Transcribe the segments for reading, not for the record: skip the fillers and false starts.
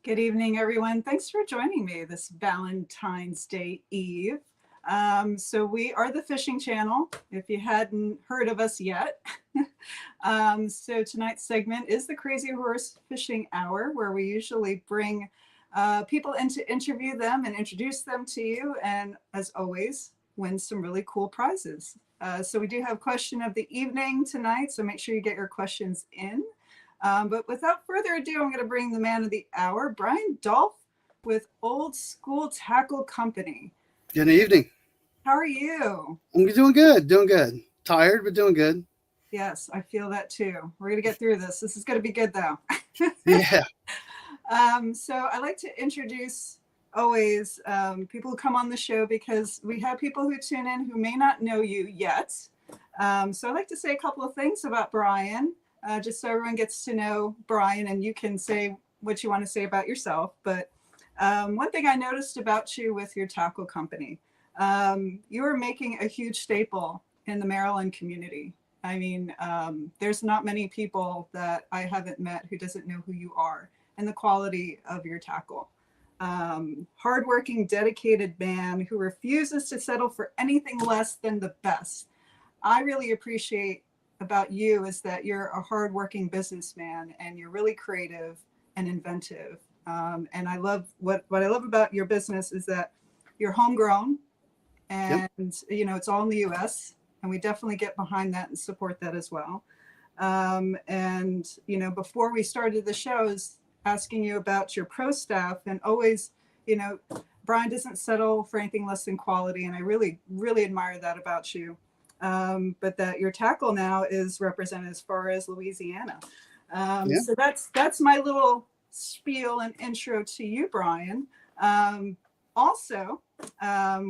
Good evening, everyone. Thanks for joining me this Valentine's Day Eve. So we are the Fishing Channel, if you hadn't heard of us yet. So tonight's segment is the Crazyhorse Fishing Hour, where we usually bring people in to interview them and introduce them to you, and as always, win some really cool prizes. So we do have question of the evening tonight, so make sure you get your questions in. But without further ado, I'm going to bring the man of the hour, Bryan Dolph with Old Skool Tackle Company. Good evening. How are you? I'm doing good, doing good. Tired, but doing good. Yes, I feel that too. We're going to get through this. This is going to be good, though. Yeah. So I like to introduce always people who come on the show, because we have people who tune in who may not know you yet. So I like to say a couple of things about Bryan. Just so everyone gets to know Bryan, and you can say what you want to say about yourself. But one thing I noticed about you with your tackle company, you are making a huge staple in the Maryland community. I mean, there's not many people that I haven't met who doesn't know who you are and the quality of your tackle. Hardworking, dedicated man who refuses to settle for anything less than the best. I really appreciate about you is that you're a hardworking businessman, and you're really creative and inventive. And I love what I love about your business is that you're homegrown, and you know, it's all in the U.S., and we definitely get behind that and support that as well. And you know, before we started the show, I was asking you about your pro staff, and always, you know, Bryan doesn't settle for anything less than quality, and I really, really admire that about you. But that your tackle now is represented as far as Louisiana. So that's my little spiel and intro to you, Bryan. Also,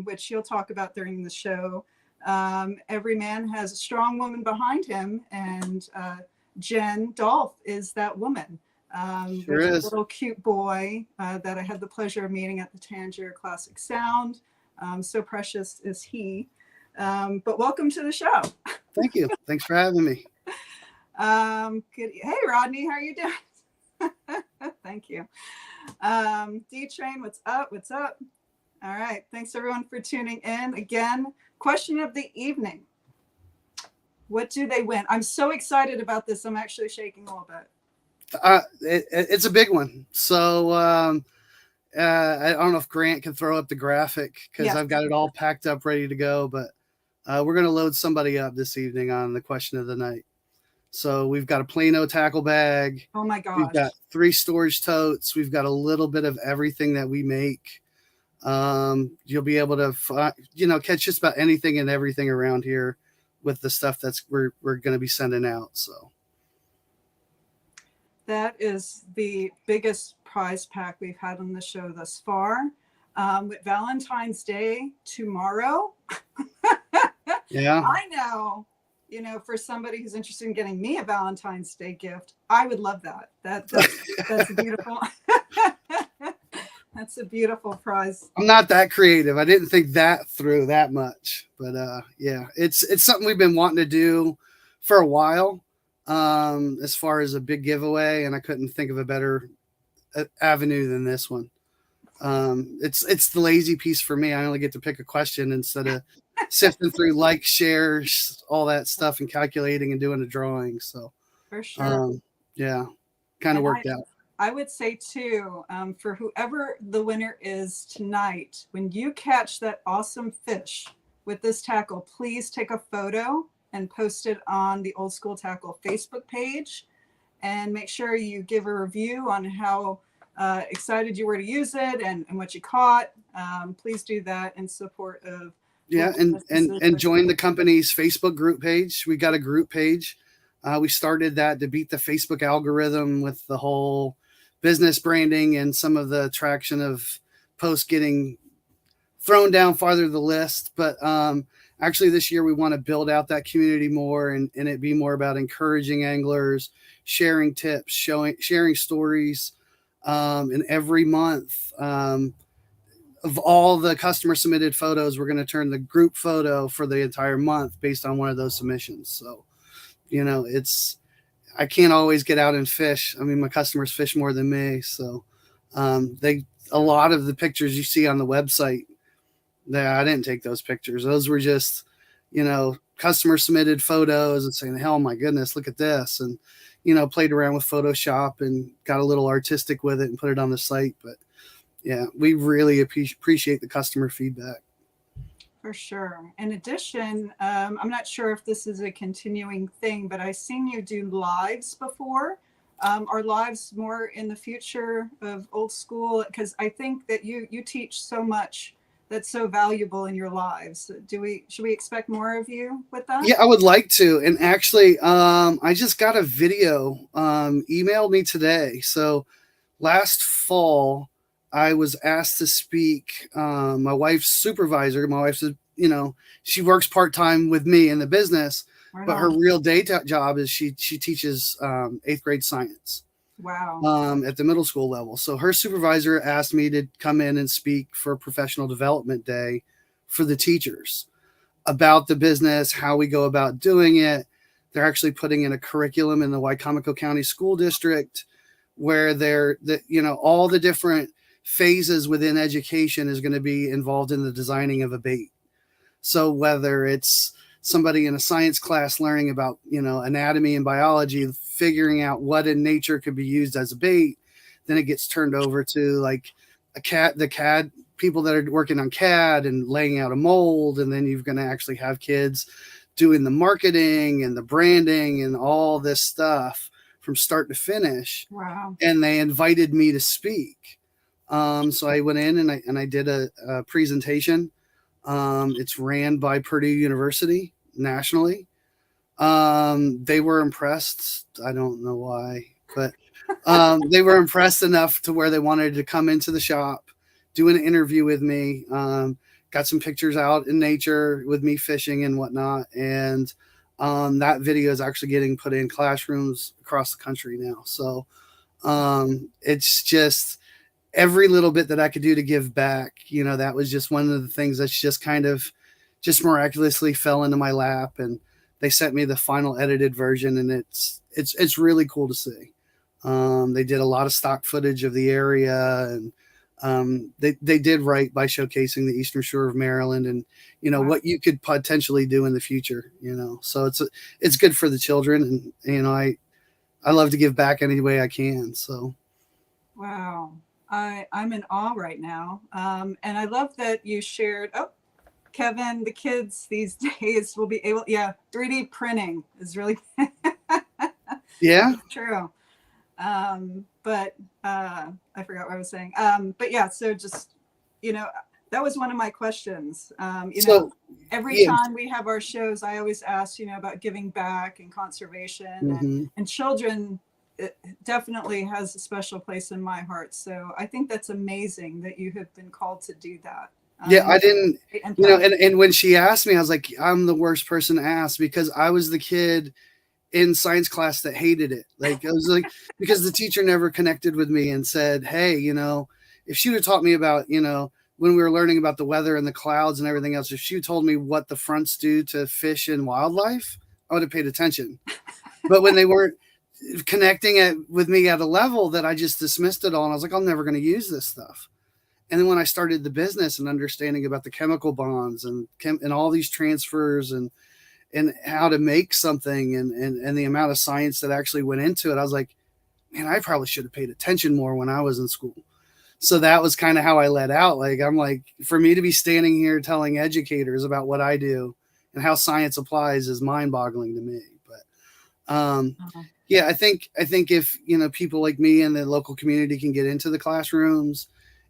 which you'll talk about during the show, every man has a strong woman behind him, and Jen Dolph is that woman. Sure There's is. a little cute boy that I had the pleasure of meeting at the Tangier Classic Sound. So precious is he. But welcome to the show. Thank you. Thanks for having me. Good. Hey, Rodney, how are you doing? Thank you. D-Train, what's up? What's up? All right. Thanks, everyone, for tuning in. Again, question of the evening. What do they win? I'm so excited about this. I'm actually shaking a little bit. It's a big one. So I don't know if Grant can throw up the graphic, because Yes. I've got it all packed up, ready to go. But we're going to load somebody up this evening on the question of the night. So we've got a Plano tackle bag. Oh my We've gosh. got 3 storage totes. We've got a little bit of everything that we make. You'll be able to, catch just about anything and everything around here with the stuff that's we're going to be sending out. So that is the biggest prize pack we've had on the show thus far. With Valentine's Day tomorrow. yeah, I know, you know, for somebody who's interested in getting me a Valentine's Day gift, I would love that. That's beautiful. That's a beautiful prize. I'm not that creative. I didn't think that through that much, but yeah, it's something we've been wanting to do for a while. As far as a big giveaway, and I couldn't think of a better avenue than this one. It's the lazy piece for me. I only get to pick a question instead of sifting through like, shares, all that stuff, and calculating and doing a drawing. So For sure. yeah, kind of worked out. I would say too, for whoever the winner is tonight, when you catch that awesome fish with this tackle, please take a photo and post it on the Old Skool Tackle Facebook page, and make sure you give a review on how excited you were to use it and what you caught. Please do that in support of. Yeah, and join the company's Facebook group page. We got a group page. We started that to beat the Facebook algorithm with the whole business branding and some of the traction of posts getting thrown down farther the list. But actually, this year we want to build out that community more, and it be more about encouraging anglers, sharing tips, sharing stories, and every month. Of all the customer submitted photos, we're going to turn the group photo for the entire month based on one of those submissions. So, it's I can't always get out and fish. I mean, my customers fish more than me, so they a lot of the pictures you see on the website, I didn't take those pictures. Those were just, customer submitted photos and saying, "Hell, my goodness, look at this," and played around with Photoshop and got a little artistic with it and put it on the site. But yeah, we really appreciate the customer feedback. For sure. In addition, I'm not sure if this is a continuing thing, but I've seen you do lives before. Are lives more in the future of Old Skool? Because I think that you teach so much that's so valuable in your lives. Should we expect more of you with that? Yeah, I would like to. And actually, I just got a video emailed me today. So last fall, I was asked to speak. My wife's supervisor, my wife's, she works part time with me in the business, Right but her on. real day job is she teaches 8th grade science Wow. at the middle school level. So her supervisor asked me to come in and speak for professional development day for the teachers about the business, how we go about doing it. They're actually putting in a curriculum in the Wycomico County School District where all the different phases within education is going to be involved in the designing of a bait. So whether it's somebody in a science class learning about, anatomy and biology, figuring out what in nature could be used as a bait, then it gets turned over to like the CAD people that are working on CAD and laying out a mold. And then you're going to actually have kids doing the marketing and the branding and all this stuff from start to finish. Wow. And they invited me to speak. So I went in and I did a presentation. It's ran by Purdue University nationally. They were impressed. I don't know why, but they were impressed enough to where they wanted to come into the shop, do an interview with me. Got some pictures out in nature with me fishing and whatnot. And that video is actually getting put in classrooms across the country now. So it's just every little bit that I could do to give back. That was just one of the things that's just kind of just miraculously fell into my lap, and they sent me the final edited version, and it's really cool to see. They did a lot of stock footage of the area, and they did right by showcasing the Eastern Shore of Maryland and Wow. what you could potentially do in the future. So it's good for the children, and I love to give back any way I can. So Wow. I'm in awe right now. And I love that you shared, Kevin, the kids these days will be able, 3D printing is really yeah. true. But I forgot what I was saying. But yeah, so just, that was one of my questions. Every time we have our shows, I always ask, about giving back and conservation and children. It definitely has a special place in my heart. So I think that's amazing that you have been called to do that. I didn't, and when she asked me, I was like, I'm the worst person to ask because I was the kid in science class that hated it. Like, I was like, because the teacher never connected with me and said, hey, if she would have taught me about, when we were learning about the weather and the clouds and everything else, if she told me what the fronts do to fish and wildlife, I would have paid attention. But when they weren't connecting with me at a level that I just dismissed it all, and I was like, I'm never going to use this stuff. And then when I started the business and understanding about the chemical bonds and all these transfers and how to make something and the amount of science that actually went into it, I was like, man, I probably should have paid attention more when I was in school. So that was kind of how I let out. Like, I'm like, for me to be standing here telling educators about what I do and how science applies is mind boggling to me. But yeah, I think if, people like me and the local community can get into the classrooms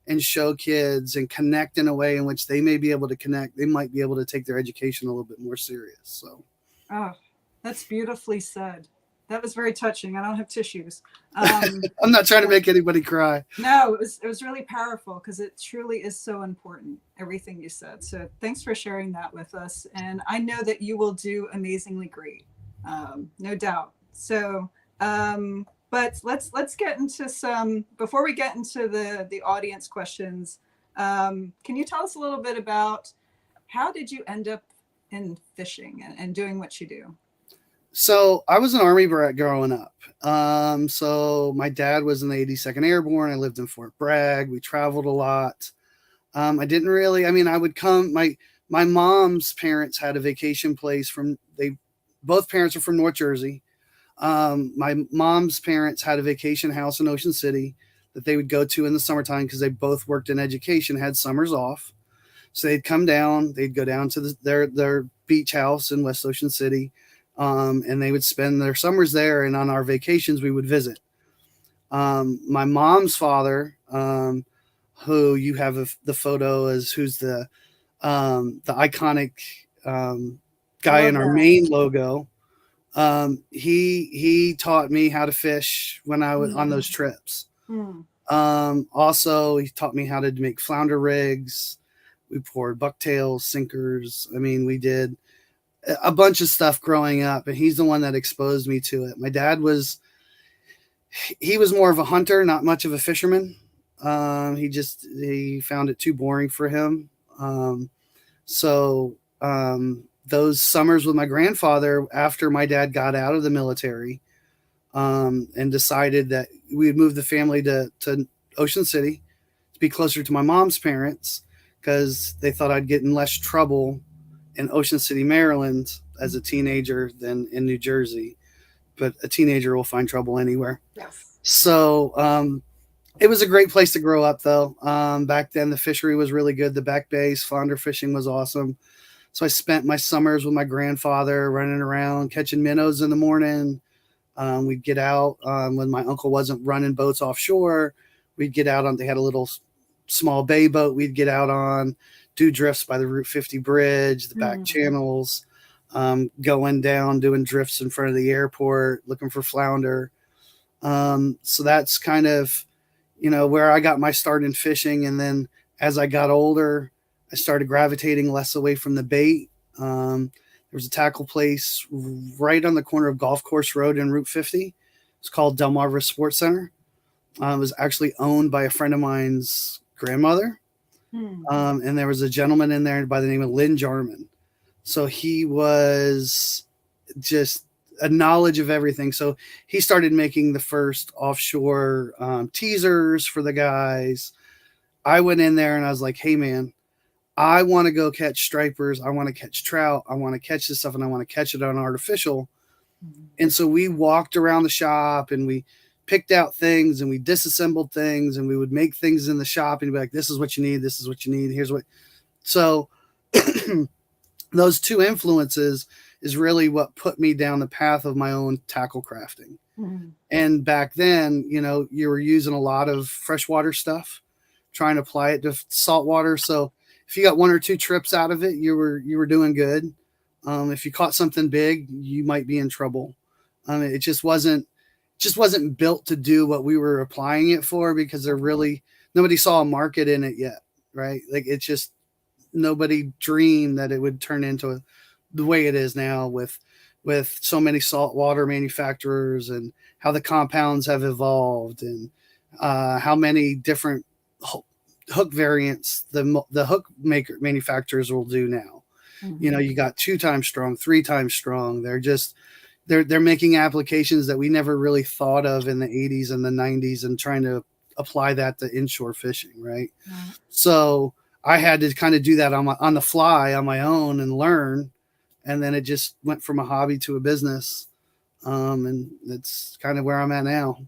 and show kids and connect in a way in which they may be able to connect, they might be able to take their education a little bit more serious. So, that's beautifully said. That was very touching. I don't have tissues. I'm not trying to make anybody cry. No, it was really powerful because it truly is so important, everything you said. So thanks for sharing that with us. And I know that you will do amazingly great, no doubt. So, but let's get into some, before we get into the audience questions, can you tell us a little bit about how did you end up in fishing and doing what you do? So I was an Army brat growing up. So my dad was in the 82nd Airborne. I lived in Fort Bragg. We traveled a lot. I didn't really, I mean, I would come, my mom's parents had a vacation place both parents are from North Jersey. My mom's parents had a vacation house in Ocean City that they would go to in the summertime because they both worked in education, had summers off. So they'd come down, they'd go down to their beach house in West Ocean City. And they would spend their summers there. And on our vacations, we would visit. My mom's father, who you have the photo as who's the iconic guy in our main logo. He taught me how to fish when I was on those trips. Also, he taught me how to make flounder rigs. We poured bucktails, sinkers. I mean, we did a bunch of stuff growing up, and he's the one that exposed me to it. My dad was more of a hunter, not much of a fisherman. He found it too boring for him. So those summers with my grandfather, after my dad got out of the military, and decided that we would move the family to Ocean City to be closer to my mom's parents, because they thought I'd get in less trouble in Ocean City, Maryland as a teenager than in New Jersey. But a teenager will find trouble anywhere. Yes. So it was a great place to grow up, though. Back then, the fishery was really good. The back bays, flounder fishing was awesome. So I spent my summers with my grandfather running around, catching minnows in the morning. We'd get out when my uncle wasn't running boats offshore. We'd get out on, they had a little small bay boat we'd get out on, do drifts by the Route 50 bridge, the back channels, going down, doing drifts in front of the airport, looking for flounder. So that's kind of, where I got my start in fishing. And then as I got older, I started gravitating less away from the bait. There was a tackle place right on the corner of Golf Course Road and Route 50. It's called Delmarva Sports Center. It was actually owned by a friend of mine's grandmother. And there was a gentleman in there by the name of Lynn Jarman. So he was just a knowledge of everything. So he started making the first offshore teasers for the guys. I went in there and I was like, hey, man, I want to go catch stripers. I want to catch trout. I want to catch this stuff, and I want to catch it on artificial. And so we walked around the shop and we picked out things and we disassembled things, and we would make things in the shop and be like, this is what you need. This is what you need. Here's what. So those two influences is really what put me down the path of my own tackle crafting. And back then, you were using a lot of freshwater stuff, trying to apply it to saltwater. So if you got one or two trips out of it, you were doing good. If you caught something big, you might be in trouble. It just wasn't built to do what we were applying it for, because nobody saw a market in it yet. Right. Like, it's just, nobody dreamed that it would turn into the way it is now with so many saltwater manufacturers, and how the compounds have evolved, and how many different hook variants the hook manufacturers will do now. You got 2 times strong, 3 times strong. They're making applications that we never really thought of in the 80s and the 90s, and trying to apply that to inshore fishing. Right. So I had to kind of do that on the fly on my own and learn. And then it just went from a hobby to a business. And that's kind of where I'm at now.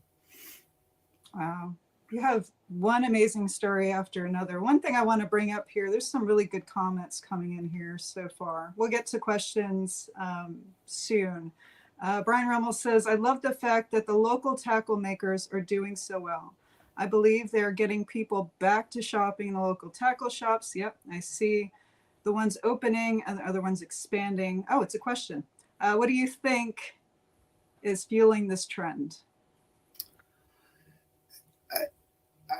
Wow. You have one amazing story after another. One thing I want to bring up here, there's some really good comments coming in here so far. We'll get to questions soon. Brian Rummel says, I love the fact that the local tackle makers are doing so well. I believe they're getting people back to shopping in the local tackle shops. Yep, I see the ones opening and the other ones expanding. Oh, it's a question. What do you think is fueling this trend?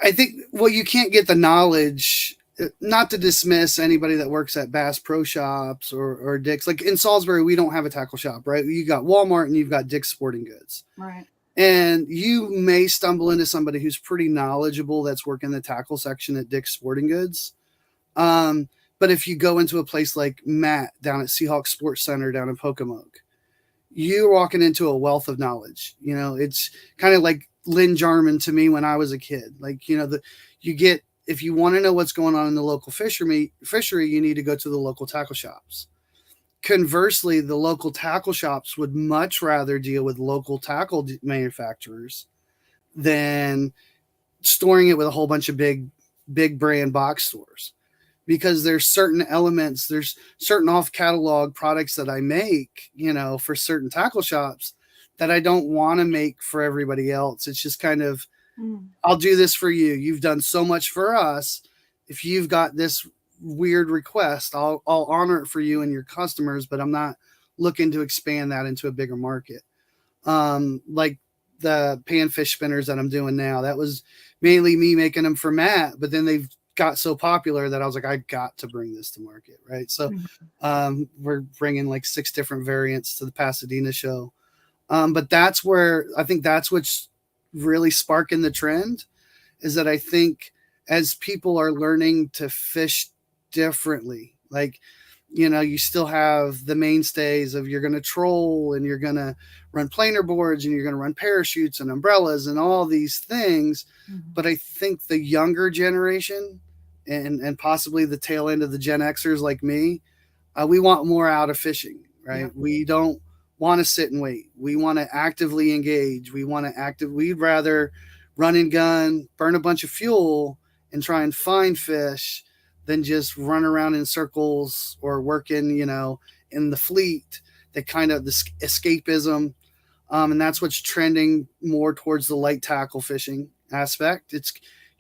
I think, well, you can't get the knowledge, not to dismiss anybody that works at Bass Pro Shops or Dick's. Like in Salisbury, we don't have a tackle shop, right? You got Walmart and you've got Dick's Sporting Goods. Right. And you may stumble into somebody who's pretty knowledgeable that's working the tackle section at Dick's Sporting Goods. But if you go into a place like Matt down at Seahawk Sports Center down in Pocomoke, you're walking into a wealth of knowledge. You know, it's kind of like Lynn Jarman to me when I was a kid. Like, you know, you get, if you want to know what's going on in the local fishery, you need to go to the local tackle shops. Conversely, the local tackle shops would much rather deal with local tackle manufacturers than storing it with a whole bunch of big brand box stores, because there's certain elements, there's certain off catalog products that I make, you know, for certain tackle shops that I don't want to make for everybody else. It's just kind of, I'll do this for you. You've done so much for us. If you've got this weird request, I'll honor it for you and your customers, but I'm not looking to expand that into a bigger market. Like the panfish spinners that I'm doing now, that was mainly me making them for Matt, but then they've got so popular that I was like, I got to bring this to market. Right. So, we're bringing like 6 different variants to the Pasadena show. But that's where I think that's what's really sparking the trend, is that I think as people are learning to fish differently, like, you know, you still have the mainstays of you're going to troll and you're going to run planer boards and you're going to run parachutes and umbrellas and all these things. But I think the younger generation and possibly the tail end of the Gen Xers like me, we want more out of fishing, right? Yeah. We don't want to sit and wait. We want to actively engage. We'd rather run and gun, burn a bunch of fuel and try and find fish than just run around in circles or working, you know, in the fleet, that kind of the escapism. And that's what's trending more towards the light tackle fishing aspect. It's,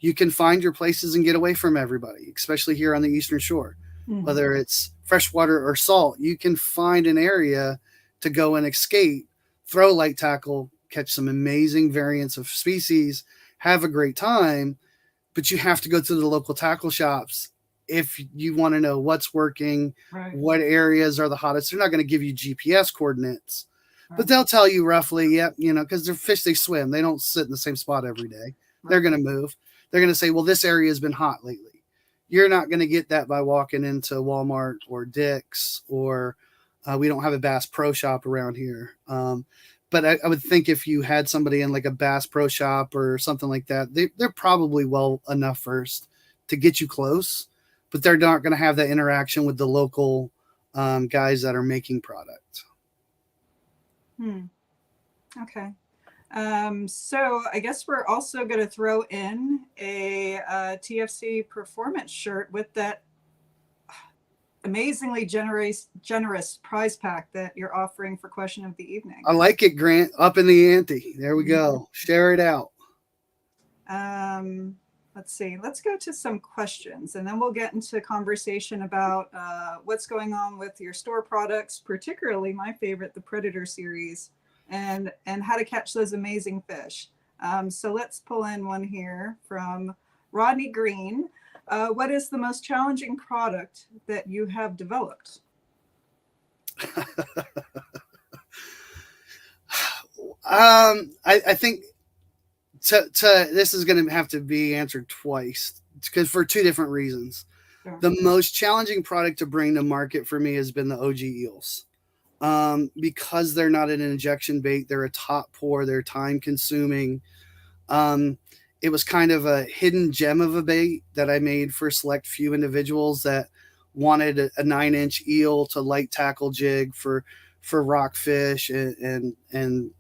you can find your places and get away from everybody, especially here on the Eastern Shore, whether it's freshwater or salt, you can find an area to go and escape, throw light tackle, catch some amazing variants of species, have a great time. But you have to go to the local tackle shops if you want to know what's working, right, what areas are the hottest. They're not going to give you GPS coordinates, right, but they'll tell you roughly, yep, you know, because they're fish, they swim. They don't sit in the same spot every day. Right. They're going to move. They're going to say, well, this area has been hot lately. You're not going to get that by walking into Walmart or Dick's, or we don't have a Bass Pro Shop around here. But I would think if you had somebody in like a Bass Pro Shop or something like that, they're probably well enough first to get you close, but they're not going to have that interaction with the local guys that are making product. Okay. So I guess we're also going to throw in a TFC performance shirt with that amazingly generous prize pack that you're offering for question of the evening. I like it, Grant. Up in the ante. There we go. Share it out. Let's see. Let's go to some questions, and then we'll get into conversation about what's going on with your store products, particularly my favorite, the Predator series, and how to catch those amazing fish. So let's pull in one here from Rodney Green. What is the most challenging product that you have developed? I think this is going to have to be answered twice, because for 2 different reasons. Sure. The most challenging product to bring to market for me has been the OG eels. Because they're not an injection bait, they're a top pour, they're time consuming. It was kind of a hidden gem of a bait that I made for a select few individuals that wanted a 9-inch eel to light tackle jig for rockfish and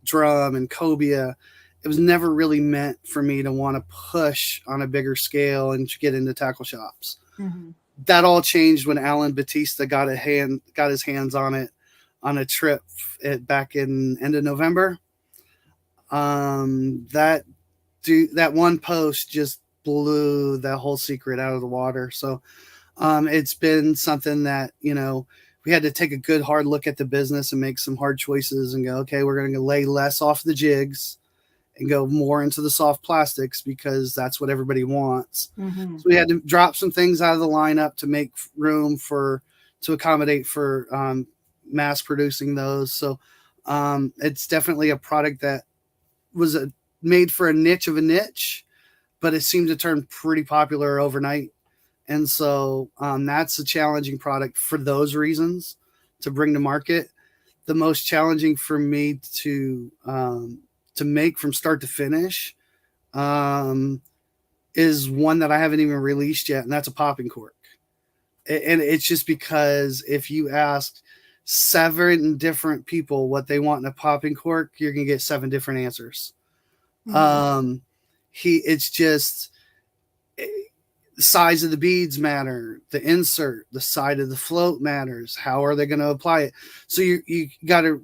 drum and cobia. It was never really meant for me to want to push on a bigger scale and to get into tackle shops. That all changed when Alan Batista got his hands on it on a trip back in end of November. That one post just blew that whole secret out of the water. So it's been something that, you know, we had to take a good hard look at the business and make some hard choices and go, okay, we're going to lay less off the jigs and go more into the soft plastics because that's what everybody wants. Mm-hmm. So we had to drop some things out of the lineup to make room to accommodate for mass producing those. So it's definitely a product that was made for a niche of a niche, but it seemed to turn pretty popular overnight. And so that's a challenging product for those reasons to bring to market. The most challenging for me to make from start to finish is one that I haven't even released yet, and that's a popping cork. And it's just because if you ask 7 different people what they want in a popping cork, you're gonna get 7 different answers. Mm-hmm. It's just the size of the beads matter, the insert, the side of the float matters. How are they going to apply it? So you got to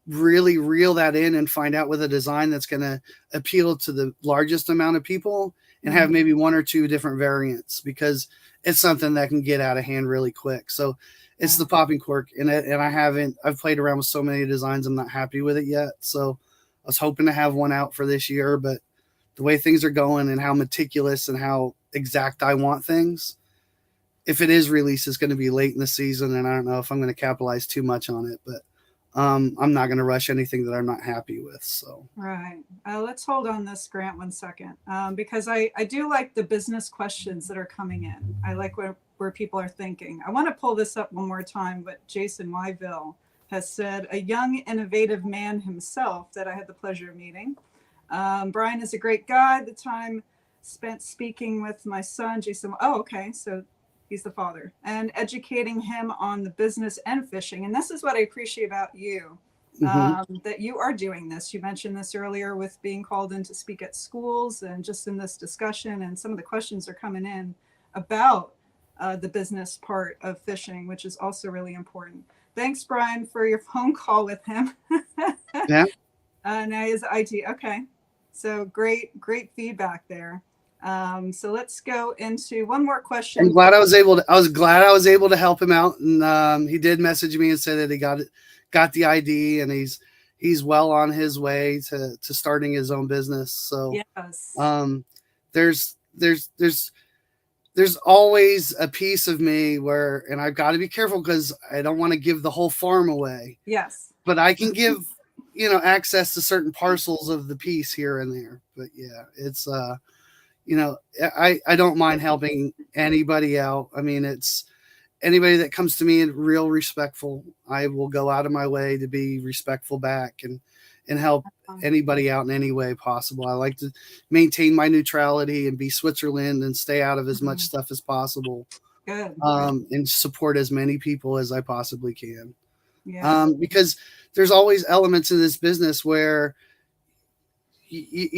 really reel that in and find out with a design that's going to appeal to the largest amount of people and have maybe 1 or 2 different variants, because it's something that can get out of hand really quick. So it's the popping cork, and I've played around with so many designs. I'm not happy with it yet. So I was hoping to have one out for this year, but the way things are going and how meticulous and how exact I want things, if it is released, it's going to be late in the season, and I don't know if I'm going to capitalize too much on it, but I'm not going to rush anything that I'm not happy with. So right, let's hold on this, Grant, 1 second, because I do like the business questions that are coming in. I like where people are thinking. I want to pull this up one more time, but Jason Wyville has said, a young, innovative man himself that I had the pleasure of meeting. Bryan is a great guy. The time spent speaking with my son, Jason. Oh, okay. So he's the father, and educating him on the business and fishing. And this is what I appreciate about you, that you are doing this. You mentioned this earlier with being called in to speak at schools, and just in this discussion, and some of the questions are coming in about the business part of fishing, which is also really important. Thanks, Bryan, for your phone call with him. Yeah. Now he is IT. Okay. So great feedback there. So let's go into one more question. I'm glad I was able to help him out. And he did message me and say that he got the ID, and he's well on his way to starting his own business. So yes. There's always a piece of me where, and I've got to be careful because I don't want to give the whole farm away. Yes. But I can give, access to certain parcels of the piece here and there. But yeah, it's, I don't mind helping anybody out. I mean, it's anybody that comes to me and real respectful, I will go out of my way to be respectful back and help anybody out in any way possible. I like to maintain my neutrality and be Switzerland and stay out of as much stuff as possible. Good. And support as many people as I possibly can. Yeah. Because there's always elements in this business where, I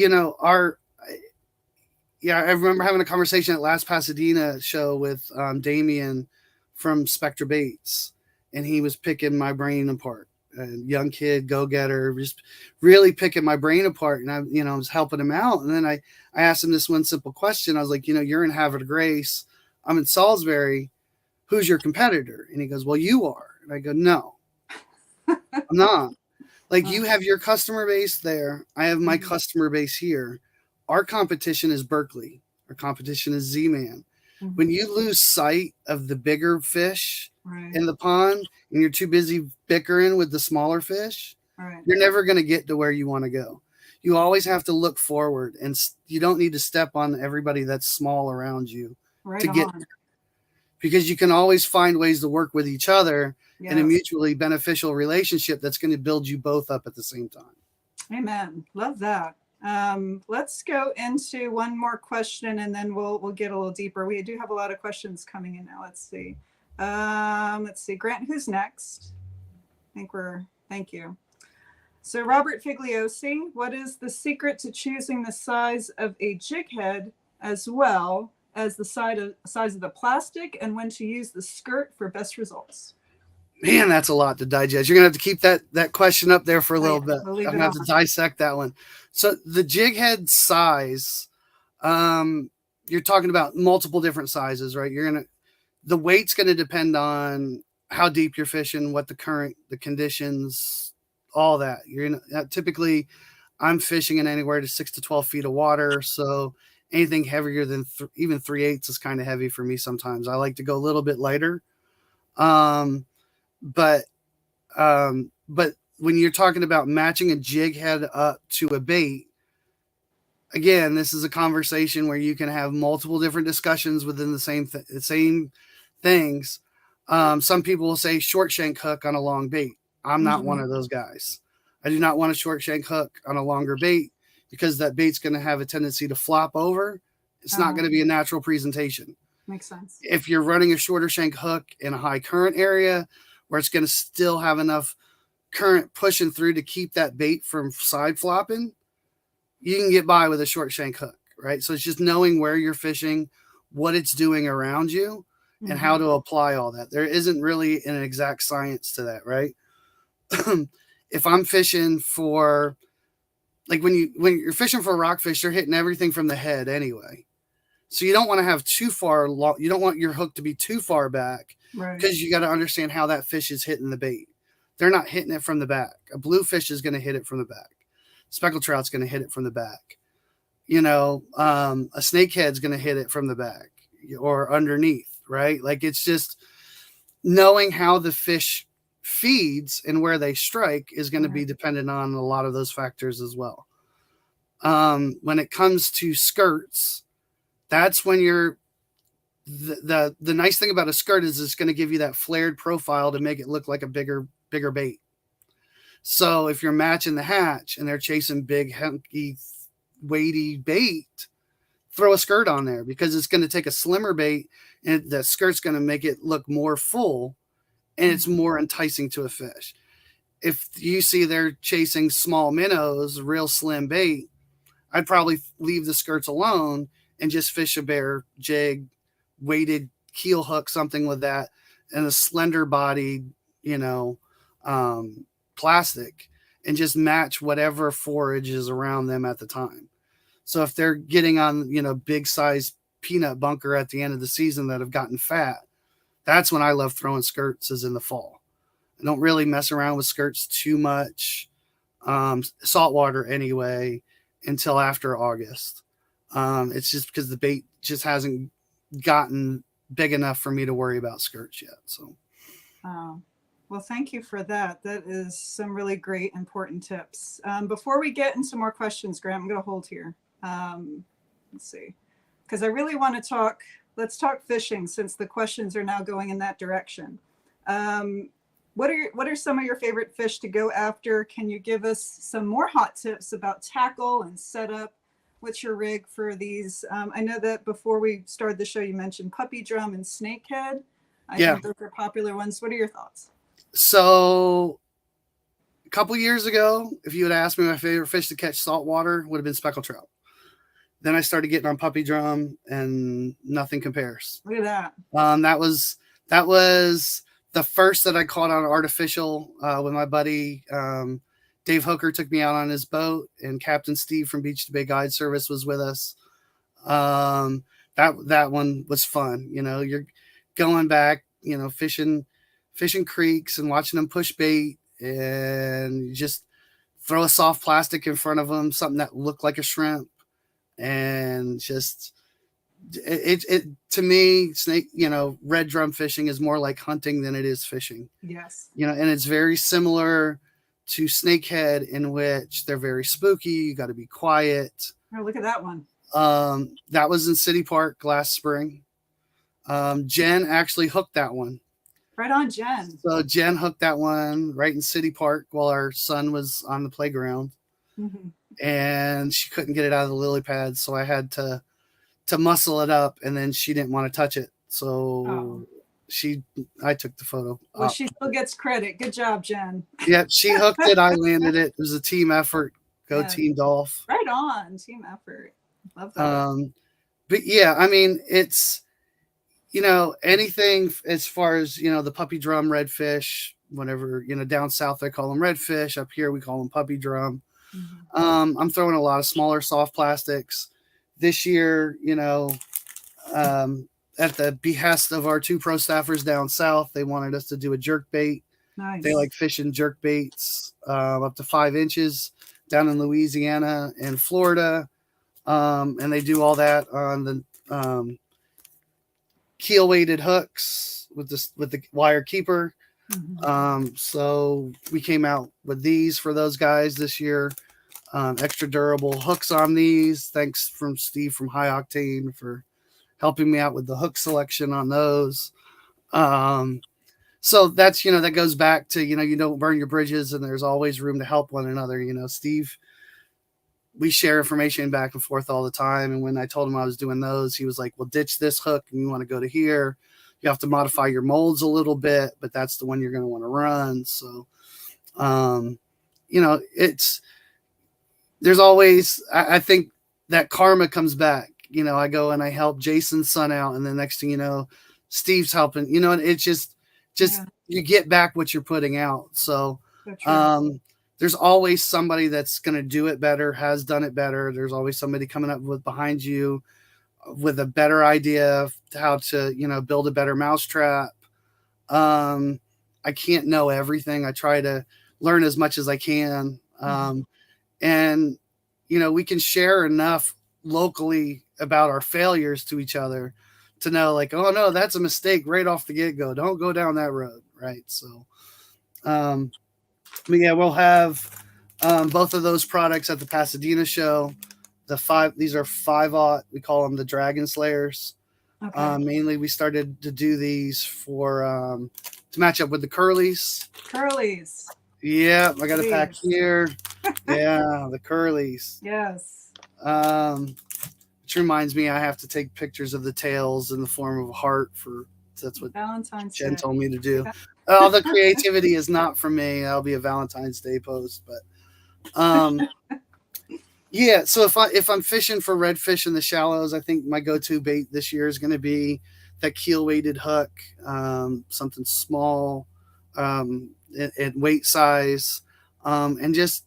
remember having a conversation at last Pasadena show with Damien from Spectra Baits, and he was picking my brain apart. A young kid, go-getter, just really picking my brain apart. And I was helping him out. And then I asked him this one simple question. I was like, you're in Havre de Grace. I'm in Salisbury. Who's your competitor? And he goes, well, you are. And I go, no, I'm not. Like, you have your customer base there. I have my customer base here. Our competition is Berkeley. Our competition is Z-Man. When you lose sight of the bigger fish in the pond and you're too busy bickering with the smaller fish, you're never going to get to where you want to go. You always have to look forward, and you don't need to step on everybody that's small around you to get there, because you can always find ways to work with each other in a mutually beneficial relationship that's going to build you both up at the same time. Amen. Love that. Let's go into one more question, and then we'll get a little deeper. We do have a lot of questions coming in now. Let's see. Grant, who's next? Thank you. So Robert Figliosi, what is the secret to choosing the size of a jig head as well as the size of the plastic, and when to use the skirt for best results? Man, that's a lot to digest. You're going to have to keep that question up there for a little bit. I'm going to have to dissect that one. So the jig head size, you're talking about multiple different sizes, right? The weight's going to depend on how deep you're fishing, what the current, the conditions, all that. Typically I'm fishing in anywhere to 6 to 12 feet of water. So anything heavier than even 3/8 is kind of heavy for me. Sometimes I like to go a little bit lighter. Um, but, but when you're talking about matching a jig head up to a bait, again, this is a conversation where you can have multiple different discussions within the same things. Some people will say short shank hook on a long bait. I'm not one of those guys. I do not want a short shank hook on a longer bait because that bait's going to have a tendency to flop over. It's not going to be a natural presentation. Makes sense. If you're running a shorter shank hook in a high current area where it's going to still have enough current pushing through to keep that bait from side flopping, you can get by with a short shank hook, right? So it's just knowing where you're fishing, what it's doing around you, and how to apply all that. There isn't really an exact science to that, right? If I'm fishing for, like when you're fishing for rockfish, you're hitting everything from the head anyway. So you don't want to have too far long. You don't want your hook to be too far back, right? Because you got to understand how that fish is hitting the bait. They're not hitting it from the back. A bluefish is going to hit it from the back. Speckled trout's going to hit it from the back. A snakehead's going to hit it from the back or underneath, right? Like it's just knowing how the fish feeds and where they strike is going to be dependent on a lot of those factors as well. When it comes to skirts, that's when the nice thing about a skirt is it's going to give you that flared profile to make it look like a bigger bait. So if you're matching the hatch and they're chasing big, hunky, weighty bait, throw a skirt on there because it's going to take a slimmer bait and the skirt's going to make it look more full and it's more enticing to a fish. If you see they're chasing small minnows, real slim bait, I'd probably leave the skirts alone and just fish a bare jig, weighted keel hook, something with that, and a slender bodied, plastic, and just match whatever forage is around them at the time. So if they're getting on, big size peanut bunker at the end of the season that have gotten fat, that's when I love throwing skirts, is in the fall. I don't really mess around with skirts too much, saltwater anyway, until after August. It's just because the bait just hasn't gotten big enough for me to worry about skirts yet. So, well, thank you for that. That is some really great, important tips. Before we get into more questions, Graham, I'm going to hold here. Let's see, because I really want to let's talk fishing since the questions are now going in that direction. What are some of your favorite fish to go after? Can you give us some more hot tips about tackle and setup? What's your rig for these? I know that before we started the show, you mentioned puppy drum and snakehead. I think those are popular ones. What are your thoughts? So a couple years ago, if you had asked me my favorite fish to catch saltwater, would have been speckled trout. Then I started getting on puppy drum and nothing compares. Look at that. That was the first that I caught on artificial with my buddy Dave Hooker took me out on his boat, and Captain Steve from Beach to Bay Guide Service was with us. That one was fun. You're going back, fishing creeks and watching them push bait, and you just throw a soft plastic in front of them, something that looked like a shrimp, and just it to me, red drum fishing is more like hunting than it is fishing. Yes. And it's very similar to snakehead, in which they're very spooky. You got to be quiet. Oh, look at that one. That was in City Park last spring. Jen actually hooked that one. Right on, Jen. So Jen hooked that one right in City Park while our son was on the playground. And she couldn't get it out of the lily pad, so I had to muscle it up, and then she didn't want to touch it. So I took the photo. Well, she still gets credit. Good job, Jen. Yeah, she hooked it. I landed it. It was a team effort. Go Team Dolph. Right on. Team effort. Love that. But yeah, I mean, it's, anything as far as, the puppy drum redfish, whatever, down south, they call them redfish. Up here, we call them puppy drum. I'm throwing a lot of smaller soft plastics this year. at the behest of our two pro staffers down south, they wanted us to do a jerk bait. Nice. They like fishing jerk baits up to 5 inches down in Louisiana and Florida. And they do all that on the keel weighted hooks with the wire keeper. So we came out with these for those guys this year. Extra durable hooks on these. Thanks from Steve from High Octane for helping me out with the hook selection on those. So that's, that goes back to, you don't burn your bridges, and there's always room to help one another. Steve, we share information back and forth all the time. And when I told him I was doing those, he was like, well, ditch this hook and you want to go to here. You have to modify your molds a little bit, but that's the one you're going to want to run. So, there's always, I think that karma comes back. I go and I help Jason's son out, and the next thing you know, Steve's helping, and it's just you get back what you're putting out. So, there's always somebody that's going to do it better, has done it better. There's always somebody coming up with behind you with a better idea of how to, build a better mousetrap. I can't know everything. I try to learn as much as I can. And, we can share enough locally about our failures to each other to know, like, oh no, that's a mistake right off the get-go. Don't go down that road. Right. So, but yeah, we'll have both of those products at the Pasadena show. These are 5/0. We call them the Dragon Slayers. Okay. Mainly, we started to do these for to match up with the curlies. Curlies. Yeah, I got a pack here. Yeah, the curlies. Yes. Which reminds me, I have to take pictures of the tails in the form of a heart that's what Valentine's Jen Day. told me to do. All the creativity is not from me. That'll be a Valentine's Day post, but yeah. So if I'm fishing for redfish in the shallows, I think my go-to bait this year is going to be that keel weighted hook, something small, at weight size, and just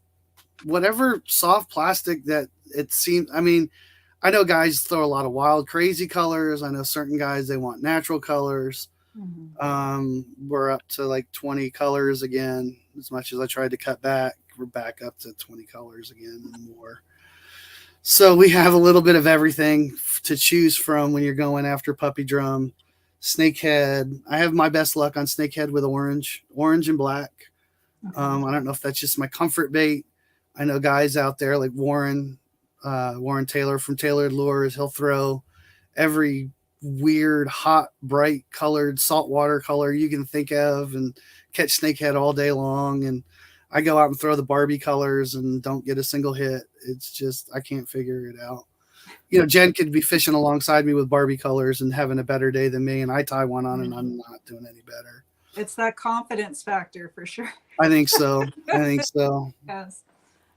whatever soft plastic that it seems. I mean, I know guys throw a lot of wild, crazy colors. I know certain guys, they want natural colors. We're up to like 20 colors again. As much as I tried to cut back, we're back up to 20 colors again and more. So we have a little bit of everything to choose from when you're going after puppy drum. Snakehead. I have my best luck on snakehead with orange and black. Okay. I don't know if that's just my comfort bait. I know guys out there like Warren Taylor from Tailored Lures. He'll throw every weird, hot, bright colored saltwater color you can think of and catch snakehead all day long. And I go out and throw the Barbie colors and don't get a single hit. It's just, I can't figure it out. Jen could be fishing alongside me with Barbie colors and having a better day than me, and I tie one on and I'm not doing any better. It's that confidence factor for sure. I think so. Yes.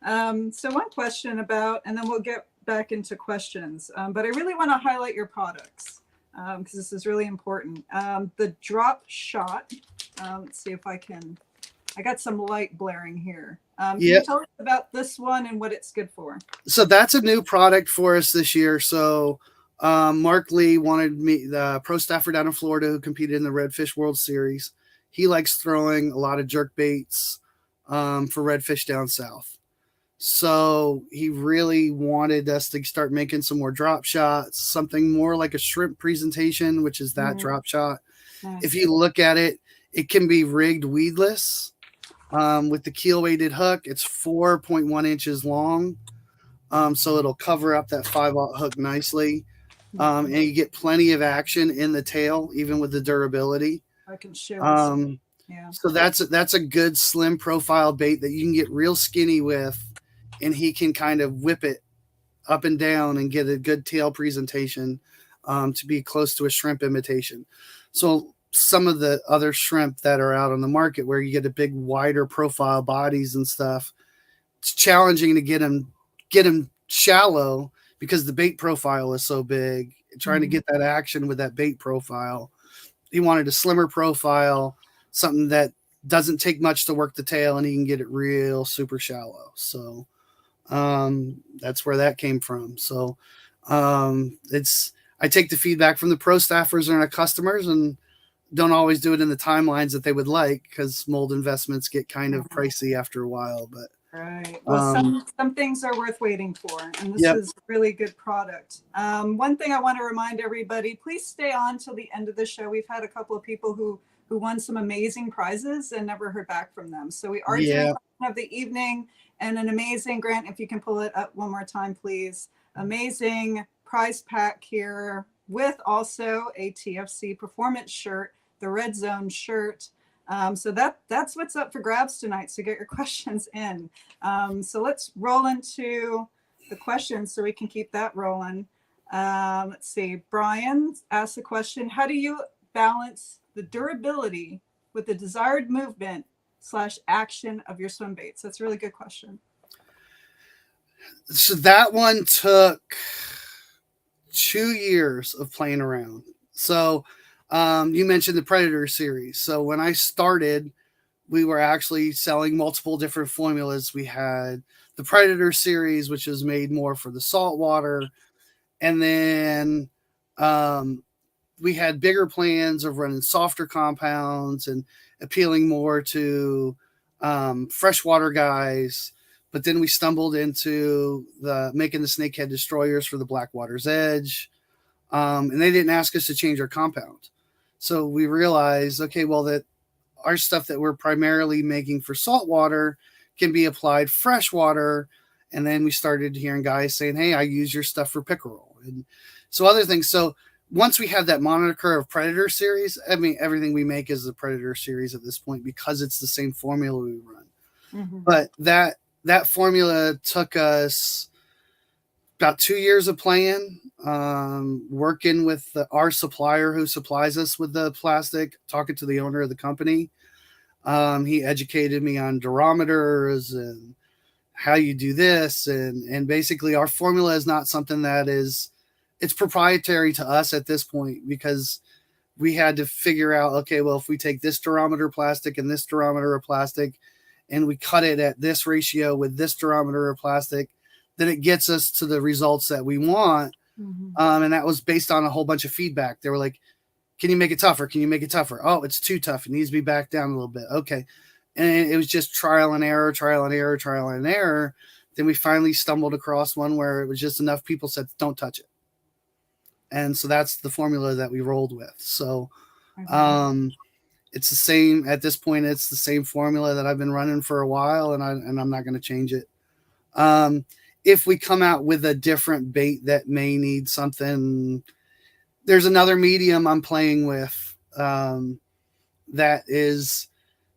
So one question about, and then we'll get back into questions, but I really want to highlight your products because this is really important. The drop shot. Let's see if I got some light blaring here. Can you tell us about this one and what it's good for? So that's a new product for us this year. So Mark Lee wanted me, the pro staffer down in Florida who competed in the Redfish World Series. He likes throwing a lot of jerk baits for redfish down south. So he really wanted us to start making some more drop shots, something more like a shrimp presentation, which is that drop shot. Nice. If you look at it, it can be rigged weedless. With the keel weighted hook, it's 4.1 inches long. So it'll cover up that 5/0 hook nicely. And you get plenty of action in the tail, even with the durability. I can show So that's a good slim profile bait that you can get real skinny with, and he can kind of whip it up and down and get a good tail presentation to be close to a shrimp imitation. So some of the other shrimp that are out on the market where you get a big wider profile bodies and stuff, it's challenging to get them shallow because the bait profile is so big. Trying to get that action with that bait profile. He wanted a slimmer profile, something that doesn't take much to work the tail, and he can get it real super shallow. So that's where that came from. So I take the feedback from the pro staffers and our customers, and don't always do it in the timelines that they would like, because mold investments get kind of pricey after a while. But Right. Well, some things are worth waiting for, and this yep. is a really good product. One thing I want to remind everybody: please stay on till the end of the show. We've had a couple of people who won some amazing prizes and never heard back from them. So we are doing question of the evening, and an amazing, Grant, if you can pull it up one more time, please. Amazing prize pack here with also a TFC performance shirt, the Red Zone shirt. So that's what's up for grabs tonight. So get your questions in. So let's roll into the questions so we can keep that rolling. Let's see. Brian asked the question: how do you balance the durability with the desired movement / action of your swim baits? That's a really good question. So that one took 2 years of playing around. So you mentioned the Predator series. So when I started, we were actually selling multiple different formulas. We had the Predator series, which is made more for the saltwater. And then we had bigger plans of running softer compounds and appealing more to freshwater guys. But then we stumbled into making the snakehead destroyers for the Blackwater's Edge. And they didn't ask us to change our compound. So we realized, okay, well, that our stuff that we're primarily making for saltwater can be applied freshwater. And then we started hearing guys saying, hey, I use your stuff for pickerel. And so other things. So once we had that moniker of Predator series, I mean, everything we make is the Predator series at this point, because it's the same formula we run. Mm-hmm. But that formula took us about 2 years of playing, working with our supplier who supplies us with the plastic, talking to the owner of the company. He educated me on durometers and how you do this. And basically our formula is not something that it's proprietary to us at this point, because we had to figure out, okay, well, if we take this durometer plastic and this durometer of plastic and we cut it at this ratio with this durometer of plastic, then it gets us to the results that we want. Mm-hmm. And that was based on a whole bunch of feedback. They were like, can you make it tougher? Can you make it tougher? Oh, it's too tough. It needs to be back down a little bit. Okay. And it was just trial and error. Then we finally stumbled across one where it was just enough people said, don't touch it. And so that's the formula that we rolled with. So it's the same at this point. It's the same formula that I've been running for a while, and I'm not going to change it. If we come out with a different bait that may need something, there's another medium I'm playing with that is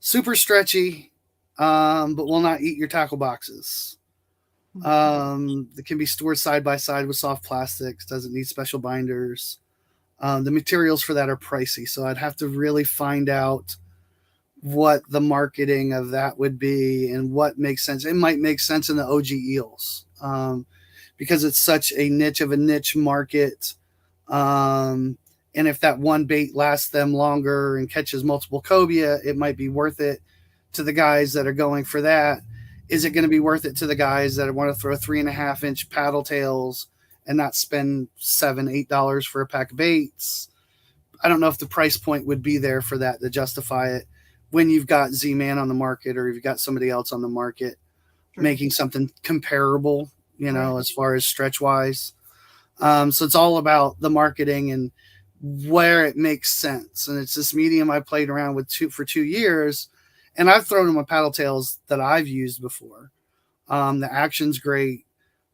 super stretchy, but will not eat your tackle boxes. It can be stored side by side with soft plastics, doesn't need special binders. The materials for that are pricey, so I'd have to really find out what the marketing of that would be and what makes sense. It might make sense in the OG eels, because it's such a niche market. And if that one bait lasts them longer and catches multiple cobia, it might be worth it to the guys that are going for that. Is it going to be worth it to the guys that want to throw 3.5-inch paddle tails and not spend $7-8 for a pack of baits? I don't know if the price point would be there for that to justify it when you've got Z-Man on the market, or you've got somebody else on the market making something comparable, as far as stretch wise. So it's all about the marketing and where it makes sense. And it's this medium I played around with for 2 years, and I've thrown them with paddle tails that I've used before. The action's great.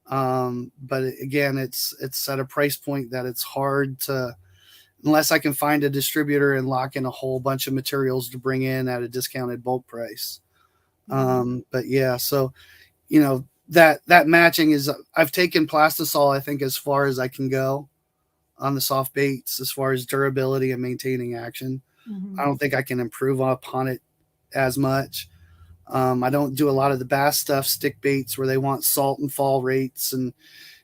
But again, it's at a price point that it's hard to, unless I can find a distributor and lock in a whole bunch of materials to bring in at a discounted bulk price. But yeah, so, that matching is, I've taken plastisol, I think, as far as I can go on the soft baits, as far as durability and maintaining action. Mm-hmm. I don't think I can improve upon it as much. I don't do a lot of the bass stuff, stick baits, where they want salt and fall rates and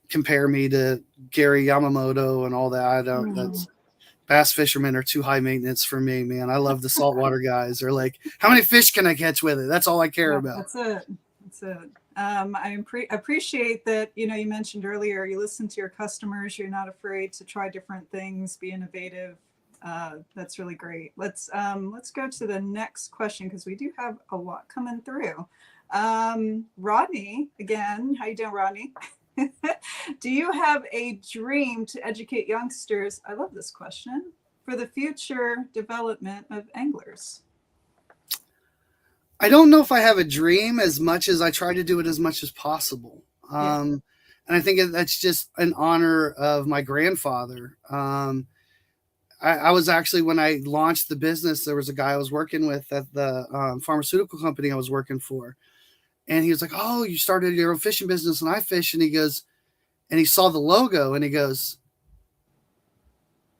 compare me to Gary Yamamoto and all that. I don't, that's, bass fishermen are too high maintenance for me, man. I love the saltwater guys. They're like, how many fish can I catch with it? That's all I care about. That's it. Appreciate that, you mentioned earlier, you listen to your customers, you're not afraid to try different things, be innovative. That's really great. Let's go to the next question because we do have a lot coming through. Rodney, again, how you doing, Rodney? Do you have a dream to educate youngsters? I love this question. For the future development of anglers. I don't know if I have a dream as much as I try to do it as much as possible. And I think that's just an honor of my grandfather. I was actually, when I launched the business, there was a guy I was working with at the pharmaceutical company I was working for. And he was like, "Oh, you started your own fishing business and I fish." And he goes, and he saw the logo and he goes,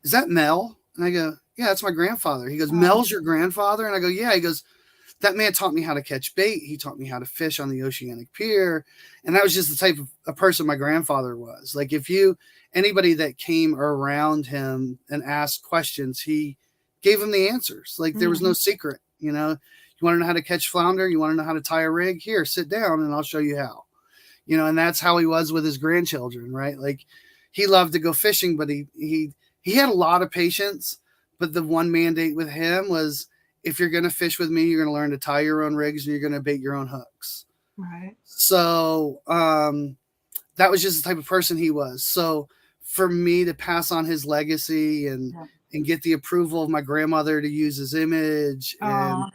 "Is that Mel?" And I go, "Yeah, that's my grandfather." He goes, "Mel's your grandfather?" And I go, "Yeah." He goes, "That man taught me how to catch bait. He taught me how to fish on the Oceanic Pier." And that was just the type of a person my grandfather was. Like anybody that came around him and asked questions, he gave them the answers. Like there was no secret, you want to know how to catch flounder? You want to know how to tie a rig? Here, sit down and I'll show you how, and that's how he was with his grandchildren, right? Like he loved to go fishing, but he had a lot of patience. But the one mandate with him was, if you're going to fish with me, you're going to learn to tie your own rigs and you're going to bait your own hooks. Right. So that was just the type of person he was. So for me to pass on his legacy and get the approval of my grandmother to use his image, and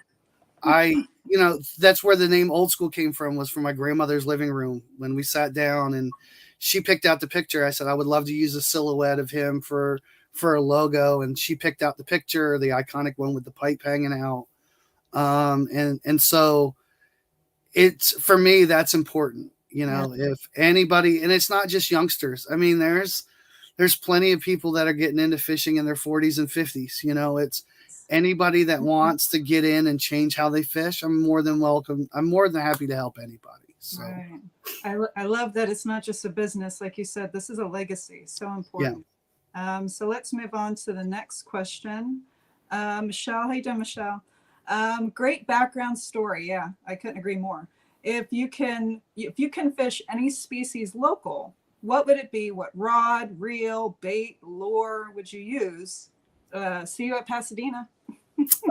that's where the name Old Skool came from, was from my grandmother's living room when we sat down and she picked out the picture. I said, "I would love to use a silhouette of him for a logo." And she picked out the picture, the iconic one with the pipe hanging out. And so it's, for me, that's important, if anybody, and it's not just youngsters. I mean, there's plenty of people that are getting into fishing in their 40s and 50s. It's anybody that wants to get in and change how they fish. I'm more than welcome. I'm more than happy to help anybody. So right. I love that it's not just a business. Like you said, this is a legacy. So important. Yeah. So let's move on to the next question. Michelle, how you doing, Michelle? Great background story. Yeah, I couldn't agree more. If you can fish any species local, what would it be? What rod, reel, bait, lure would you use? See you at Pasadena.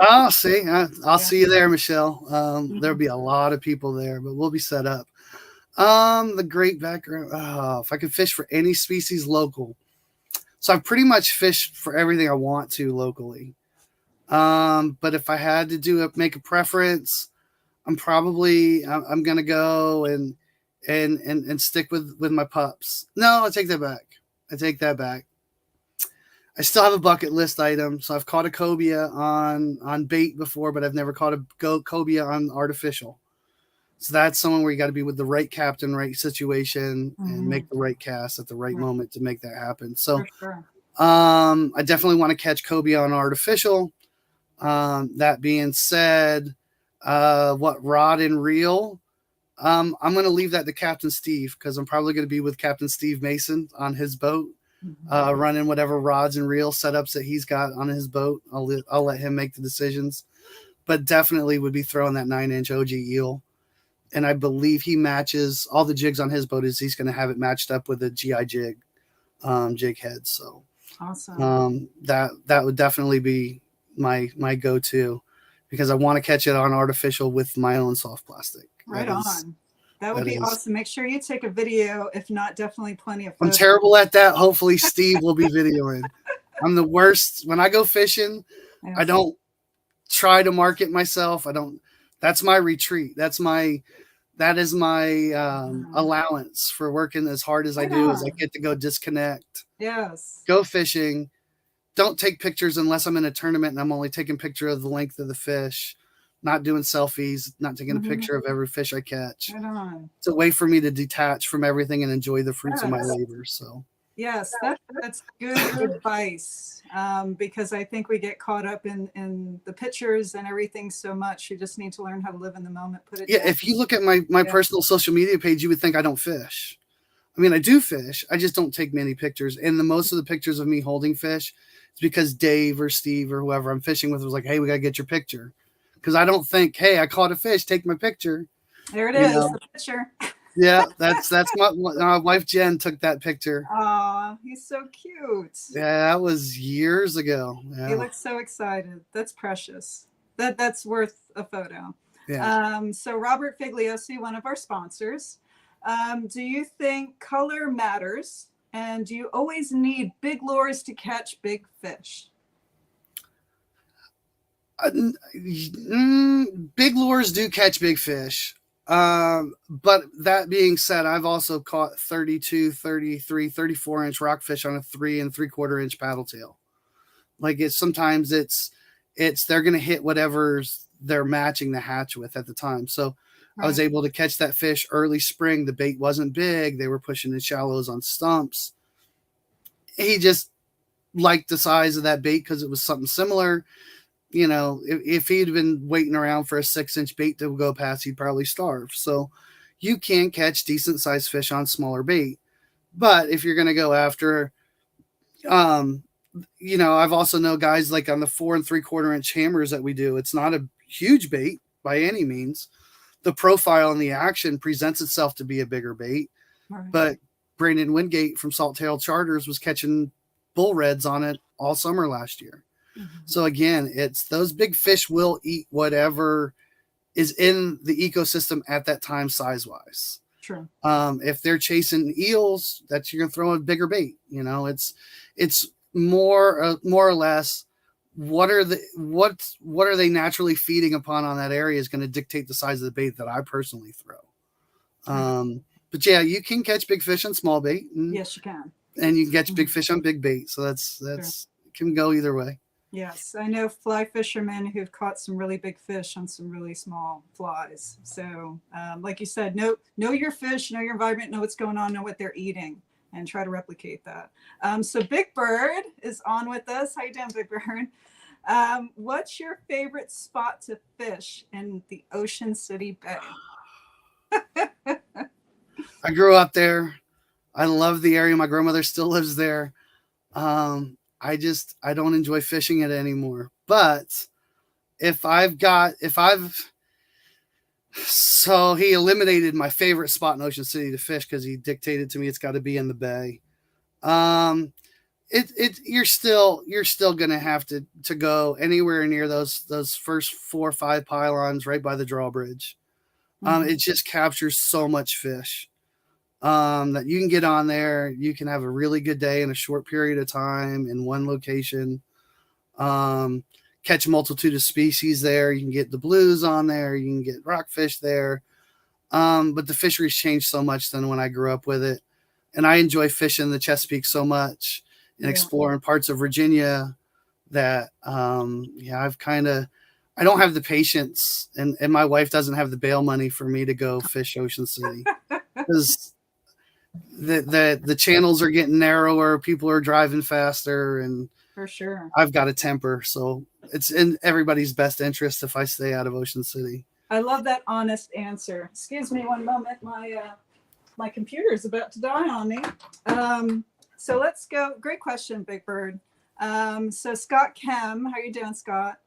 Oh, see, I'll see you there, Michelle. There'll be a lot of people there, but we'll be set up. The great background. Oh, if I could fish for any species local. So I've pretty much fished for everything I want to locally. But if I had to make a preference, I'm going to go and stick with my pups. No, I take that back. I still have a bucket list item. So I've caught a cobia on bait before, but I've never caught a cobia on artificial. So that's someone where you got to be with the right captain, right situation, and make the right cast at the right moment to make that happen. So, I definitely want to catch cobia on artificial. That being said, what rod and reel? I'm going to leave that to Captain Steve, because I'm probably going to be with Captain Steve Mason on his boat, running whatever rods and reel setups that he's got on his boat. I'll let him make the decisions, but definitely would be throwing that 9-inch OG eel. And I believe he matches all the jigs on his boat. He's going to have it matched up with a GI jig, jig head. So awesome. That would definitely be my go-to, because I want to catch it on artificial with my own soft plastic. Right on. That would be awesome. Make sure you take a video. If not, definitely plenty of photos. I'm terrible at that. Hopefully Steve will be videoing. I'm the worst. When I go fishing, I don't try to market myself. That's my retreat. That is my allowance for working as hard as I do, is I get to go disconnect. Yes. Go fishing. Don't take pictures unless I'm in a tournament and I'm only taking a picture of the length of the fish, not doing selfies, not taking a picture of every fish I catch. Right on. It's a way for me to detach from everything and enjoy the fruits of my labor. So yes, that's good advice, because I think we get caught up in the pictures and everything so much. You just need to learn how to live in the moment. Put it down. If you look at my personal social media page, you would think I don't fish. I mean, I do fish. I just don't take many pictures. And most of the pictures of me holding fish is because Dave or Steve or whoever I'm fishing with was like, "Hey, we got to get your picture." Because I don't think, "Hey, I caught a fish, take my picture." There it is, the picture. Yeah, that's my wife Jen took that picture. Aw, he's so cute. Yeah, that was years ago. He Yeah, looks so excited. That's precious. That's worth a photo. yeah. So Robert Figliosi, one of our sponsors. Do you think color matters? And do you always need big lures to catch big fish? Big lures do catch big fish. But that being said, I've also caught 32, 33, 34-inch rockfish on a 3 3/4 inch paddle tail. Like it's they're gonna hit whatever's they're matching the hatch with at the time. So I was Right. able to catch that fish early spring. The bait wasn't big. They were pushing in shallows on stumps. He just liked the size of that bait because it was something similar. If he'd been waiting around for a 6-inch bait to go past, he'd probably starve. So you can catch decent sized fish on smaller bait. But if you're going to go after, um, I've also know guys like on the 4 3/4 inch hammers that we do, it's not a huge bait by any means. The profile and the action presents itself to be a bigger bait. Right. But Brandon Wingate from Salttail Charters was catching bull reds on it all summer last year. Mm-hmm. So again, it's those big fish will eat whatever is in the ecosystem at that time, size wise. True. If they're chasing eels, that's you're gonna throw a bigger bait. It's more or less what are they naturally feeding upon on that area is going to dictate the size of the bait that I personally throw. But yeah, you can catch big fish on small bait. Yes, you can. And you can catch big fish on big bait. So that's Sure. Can go either way. Yes, I know fly fishermen who've caught some really big fish on some really small flies. So, like you said, know your fish, know your environment, know what's going on, know what they're eating, and try to replicate that. So Big Bird is on with us. How you doing, Big Bird? What's your favorite spot to fish in the Ocean City Bay? I grew up there. I love the area. My grandmother still lives there. I don't enjoy fishing it anymore. But so he eliminated my favorite spot in Ocean City to fish because he dictated to me it's got to be in the bay. You're still gonna have to go anywhere near those first 4 or 5 pylons right by the drawbridge. It just captures so much fish. That you can get on there. You can have a really good day in a short period of time in one location. Catch a multitude of species there. You can get the blues on there. You can get rockfish there. But the fisheries changed so much than when I grew up with it. And I enjoy fishing the Chesapeake so much and exploring parts of Virginia that, I don't have the patience and my wife doesn't have the bail money for me to go fish Ocean City because the channels are getting narrower, people are driving faster, and for sure I've got a temper, so it's in everybody's best interest if I stay out of Ocean City. I love that honest answer. Excuse me one moment, my computer is about to die on me. So let's go. Great question, Big Bird. So Scott Kem, how are you doing, Scott?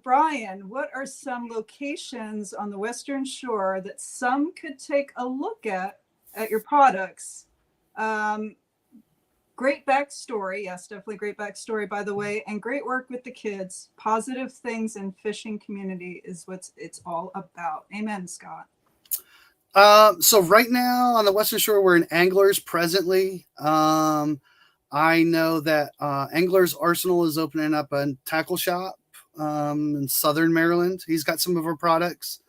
Bryan, what are some locations on the Western Shore that some could take a look at your products? Great backstory. Yes, definitely great backstory, by the way, and great work with the kids. Positive things in fishing community is what it's all about. Amen, Scott. So right now on the Western Shore, we're in Anglers presently. I know that Anglers Arsenal is opening up a tackle shop in Southern Maryland. He's got some of our products.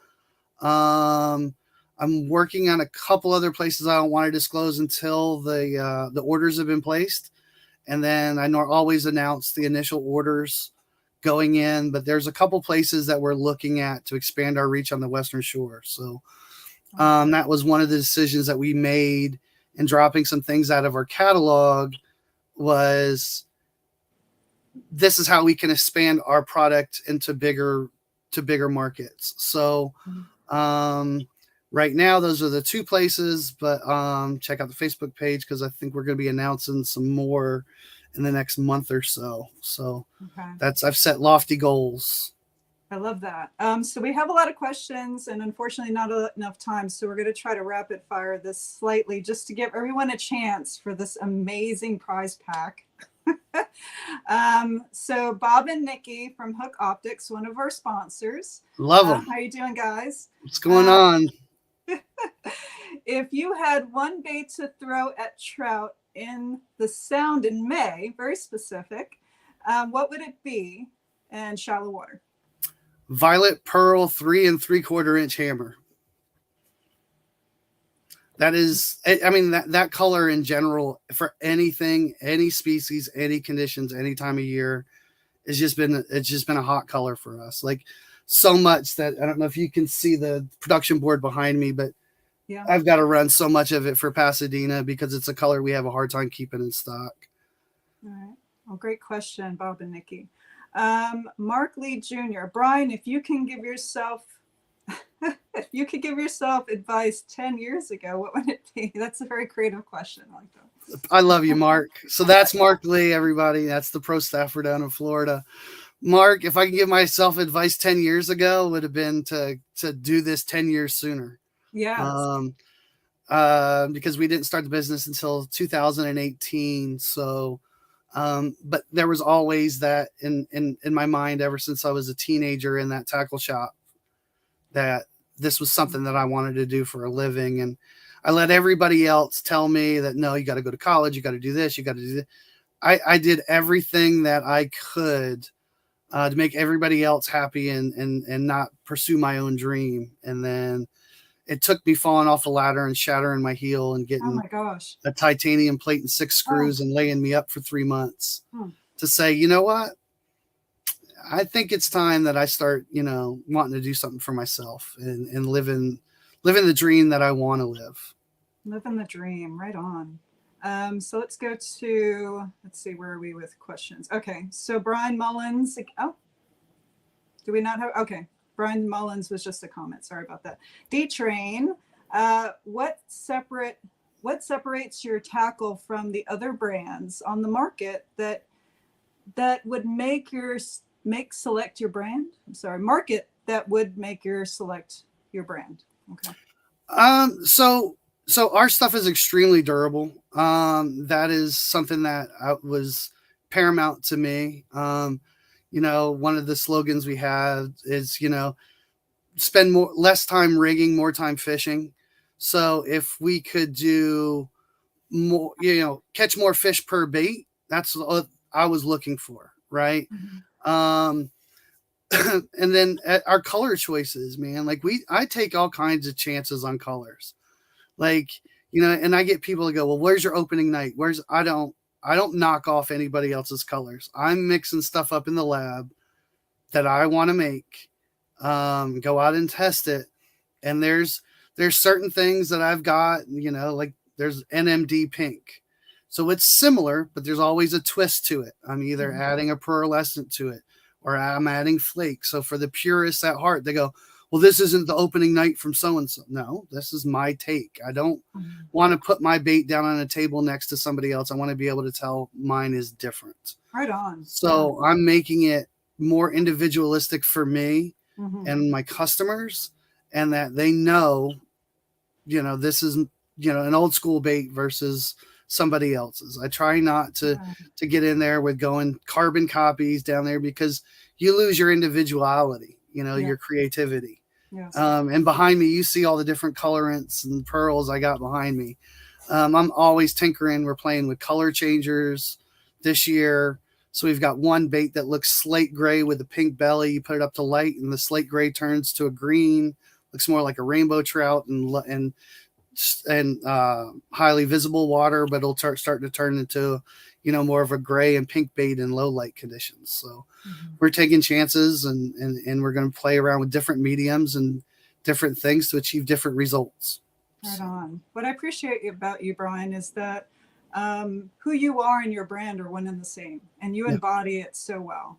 I'm working on a couple other places I don't want to disclose until the orders have been placed. And then I always announce the initial orders going in, but there's a couple places that we're looking at to expand our reach on the Western Shore. So that was one of the decisions that we made in dropping some things out of our catalog was this is how we can expand our product into bigger markets. So right now, those are the 2 places, but check out the Facebook page because I think we're going to be announcing some more in the next month or so. So I've set lofty goals. I love that. So we have a lot of questions and unfortunately not enough time. So we're going to try to rapid fire this slightly just to give everyone a chance for this amazing prize pack. So Bob and Nikki from Hook Optics, one of our sponsors. Love them. How you doing, guys? What's going on? If you had one bait to throw at trout in the Sound in May, very specific, what would it be in shallow water? Violet Pearl 3 3/4 inch hammer. That is, I mean, that color in general for anything, any species, any conditions, any time of year, it's just been a hot color for us. Like so much that I don't know if you can see the production board behind me, but Yeah. I've got to run so much of it for Pasadena because it's a color we have a hard time keeping in stock. All right. Well, great question, Bob and Nikki. Mark Lee Jr. Bryan, if you can give yourself advice 10 years ago, what would it be? That's a very creative question. I like that. I love you, Mark. So that's Mark Lee, everybody. That's the pro staffer down in Florida. Mark, if I can give myself advice 10 years ago, would have been to do this 10 years sooner. Yeah. Because we didn't start the business until 2018. So, but there was always that in my mind ever since I was a teenager in that tackle shop that this was something that I wanted to do for a living. And I let everybody else tell me that, no, you got to go to college. You got to do this. You got to do that. I did everything that I could to make everybody else happy and not pursue my own dream. And then it took me falling off a ladder and shattering my heel and getting Oh my gosh. a titanium plate and 6 screws and laying me up for 3 months to say, you know what? I think it's time that I start, wanting to do something for myself and living the dream that I want to live. Living the dream. Right on. So let's go to, let's see, where are we with questions? Okay. So Brian Mullins. Oh, do we not have? Okay. Brian Mullins was just a comment. Sorry about that. D-Train, what separates your tackle from the other brands on the market that would make select your brand? I'm sorry, market that would make select your brand. Okay. So our stuff is extremely durable. That is something that was paramount to me. One of the slogans we have is, spend less time rigging, more time fishing. So if we could do more, catch more fish per bait, that's what I was looking for. Right. Mm-hmm. And then our color choices, man, like I take all kinds of chances on colors. Like, and I get people to go, well, where's your opening night? I don't knock off anybody else's colors. I'm mixing stuff up in the lab that I want to make, go out and test it. And there's certain things that I've got, like there's NMD pink. So it's similar, but there's always a twist to it. I'm either adding a pearlescent to it or I'm adding flakes. So for the purists at heart, they go, well, this isn't the opening night from so-and-so. No, this is my take. I don't want to put my bait down on a table next to somebody else. I want to be able to tell mine is different. Right on. So I'm making it more individualistic for me and my customers, and that they know, this is, an old school bait versus somebody else's. I try not to get in there with going carbon copies down there because you lose your individuality, your creativity. Yes. And behind me, you see all the different colorants and pearls I got behind me. I'm always tinkering. We're playing with color changers this year. So we've got one bait that looks slate gray with a pink belly. You put it up to light and the slate gray turns to a green, looks more like a rainbow trout and highly visible water, but it'll start to turn into, more of a gray and pink bait in low light conditions. So we're taking chances and we're going to play around with different mediums and different things to achieve different results. Right on. What I appreciate about you, Bryan, is that who you are and your brand are one and the same, and you embody it so well.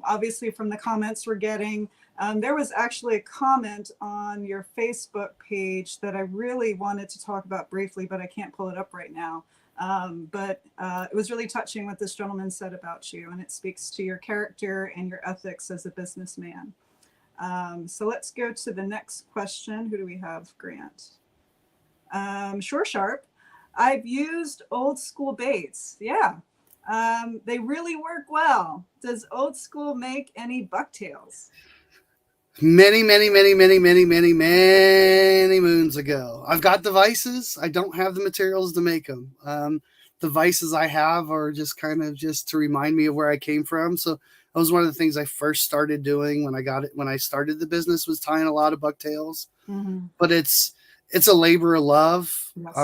Obviously, from the comments we're getting, there was actually a comment on your Facebook page that I really wanted to talk about briefly, but I can't pull it up right now. But it was really touching what this gentleman said about you, and it speaks to your character and your ethics as a businessman. So let's go to the next question. Who do we have, Grant? Sure Sharp. I've used Old Skool baits. Yeah. They really work well. Does Old Skool make any bucktails? Many, many, many, many, many, many, many moons ago. I've got devices. I don't have the materials to make them. The devices I have are just kind of just to remind me of where I came from. So that was one of the things I first started doing when I started the business, was tying a lot of bucktails. Mm-hmm. But it's a labor of love. Yes.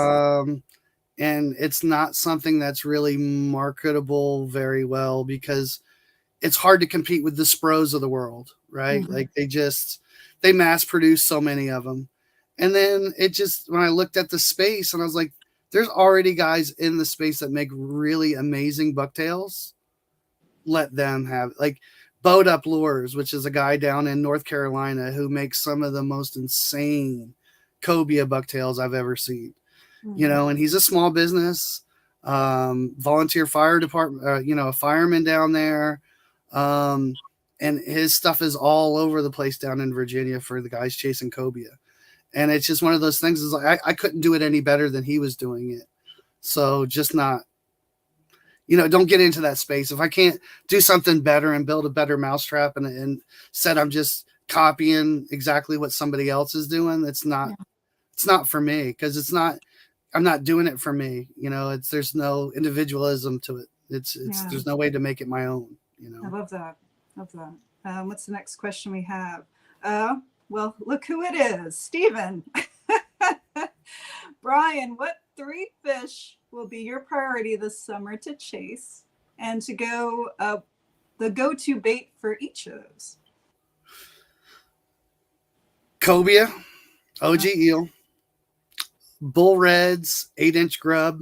And it's not something that's really marketable very well, because it's hard to compete with the Spros of the world, right? Mm-hmm. Like they mass produce so many of them. And then when I looked at the space and I was like, there's already guys in the space that make really amazing bucktails. Let them have, like, Boat Up Lures, which is a guy down in North Carolina who makes some of the most insane cobia bucktails I've ever seen. Mm-hmm. And he's a small business, volunteer fire department, a fireman down there. And his stuff is all over the place down in Virginia for the guys chasing cobia. And it's just one of those things, is like, I couldn't do it any better than he was doing it. So just not, don't get into that space. If I can't do something better and build a better mousetrap and said I'm just copying exactly what somebody else is doing, it's not for me, because I'm not doing it for me. There's no individualism to it. There's no way to make it my own. I love that. Love that. What's the next question we have? Well, look who it is, Stephen. Bryan, what 3 fish will be your priority this summer to chase and to go the go-to bait for each of those? Cobia, OG eel, bull reds, 8-inch grub,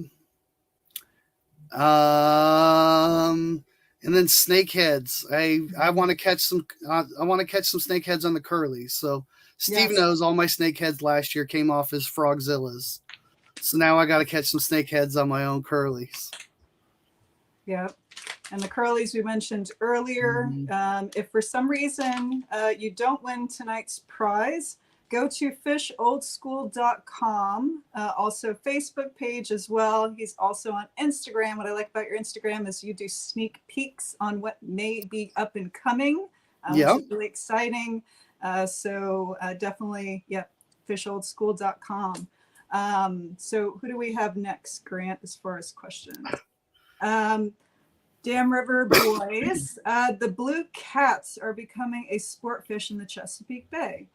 and then snakeheads. I want to catch some. I want to catch some snakeheads on the curlies. So Steve knows all my snakeheads last year came off as Frogzillas. So now I got to catch some snakeheads on my own curlies. Yep. And the curlies we mentioned earlier. Mm-hmm. If for some reason you don't win tonight's prize, go to fisholdschool.com. Also Facebook page as well. He's also on Instagram. What I like about your Instagram is you do sneak peeks on what may be up and coming, which is really exciting. So definitely, fisholdschool.com. So who do we have next, Grant, as far as questions? Dam River Boys. The blue cats are becoming a sport fish in the Chesapeake Bay.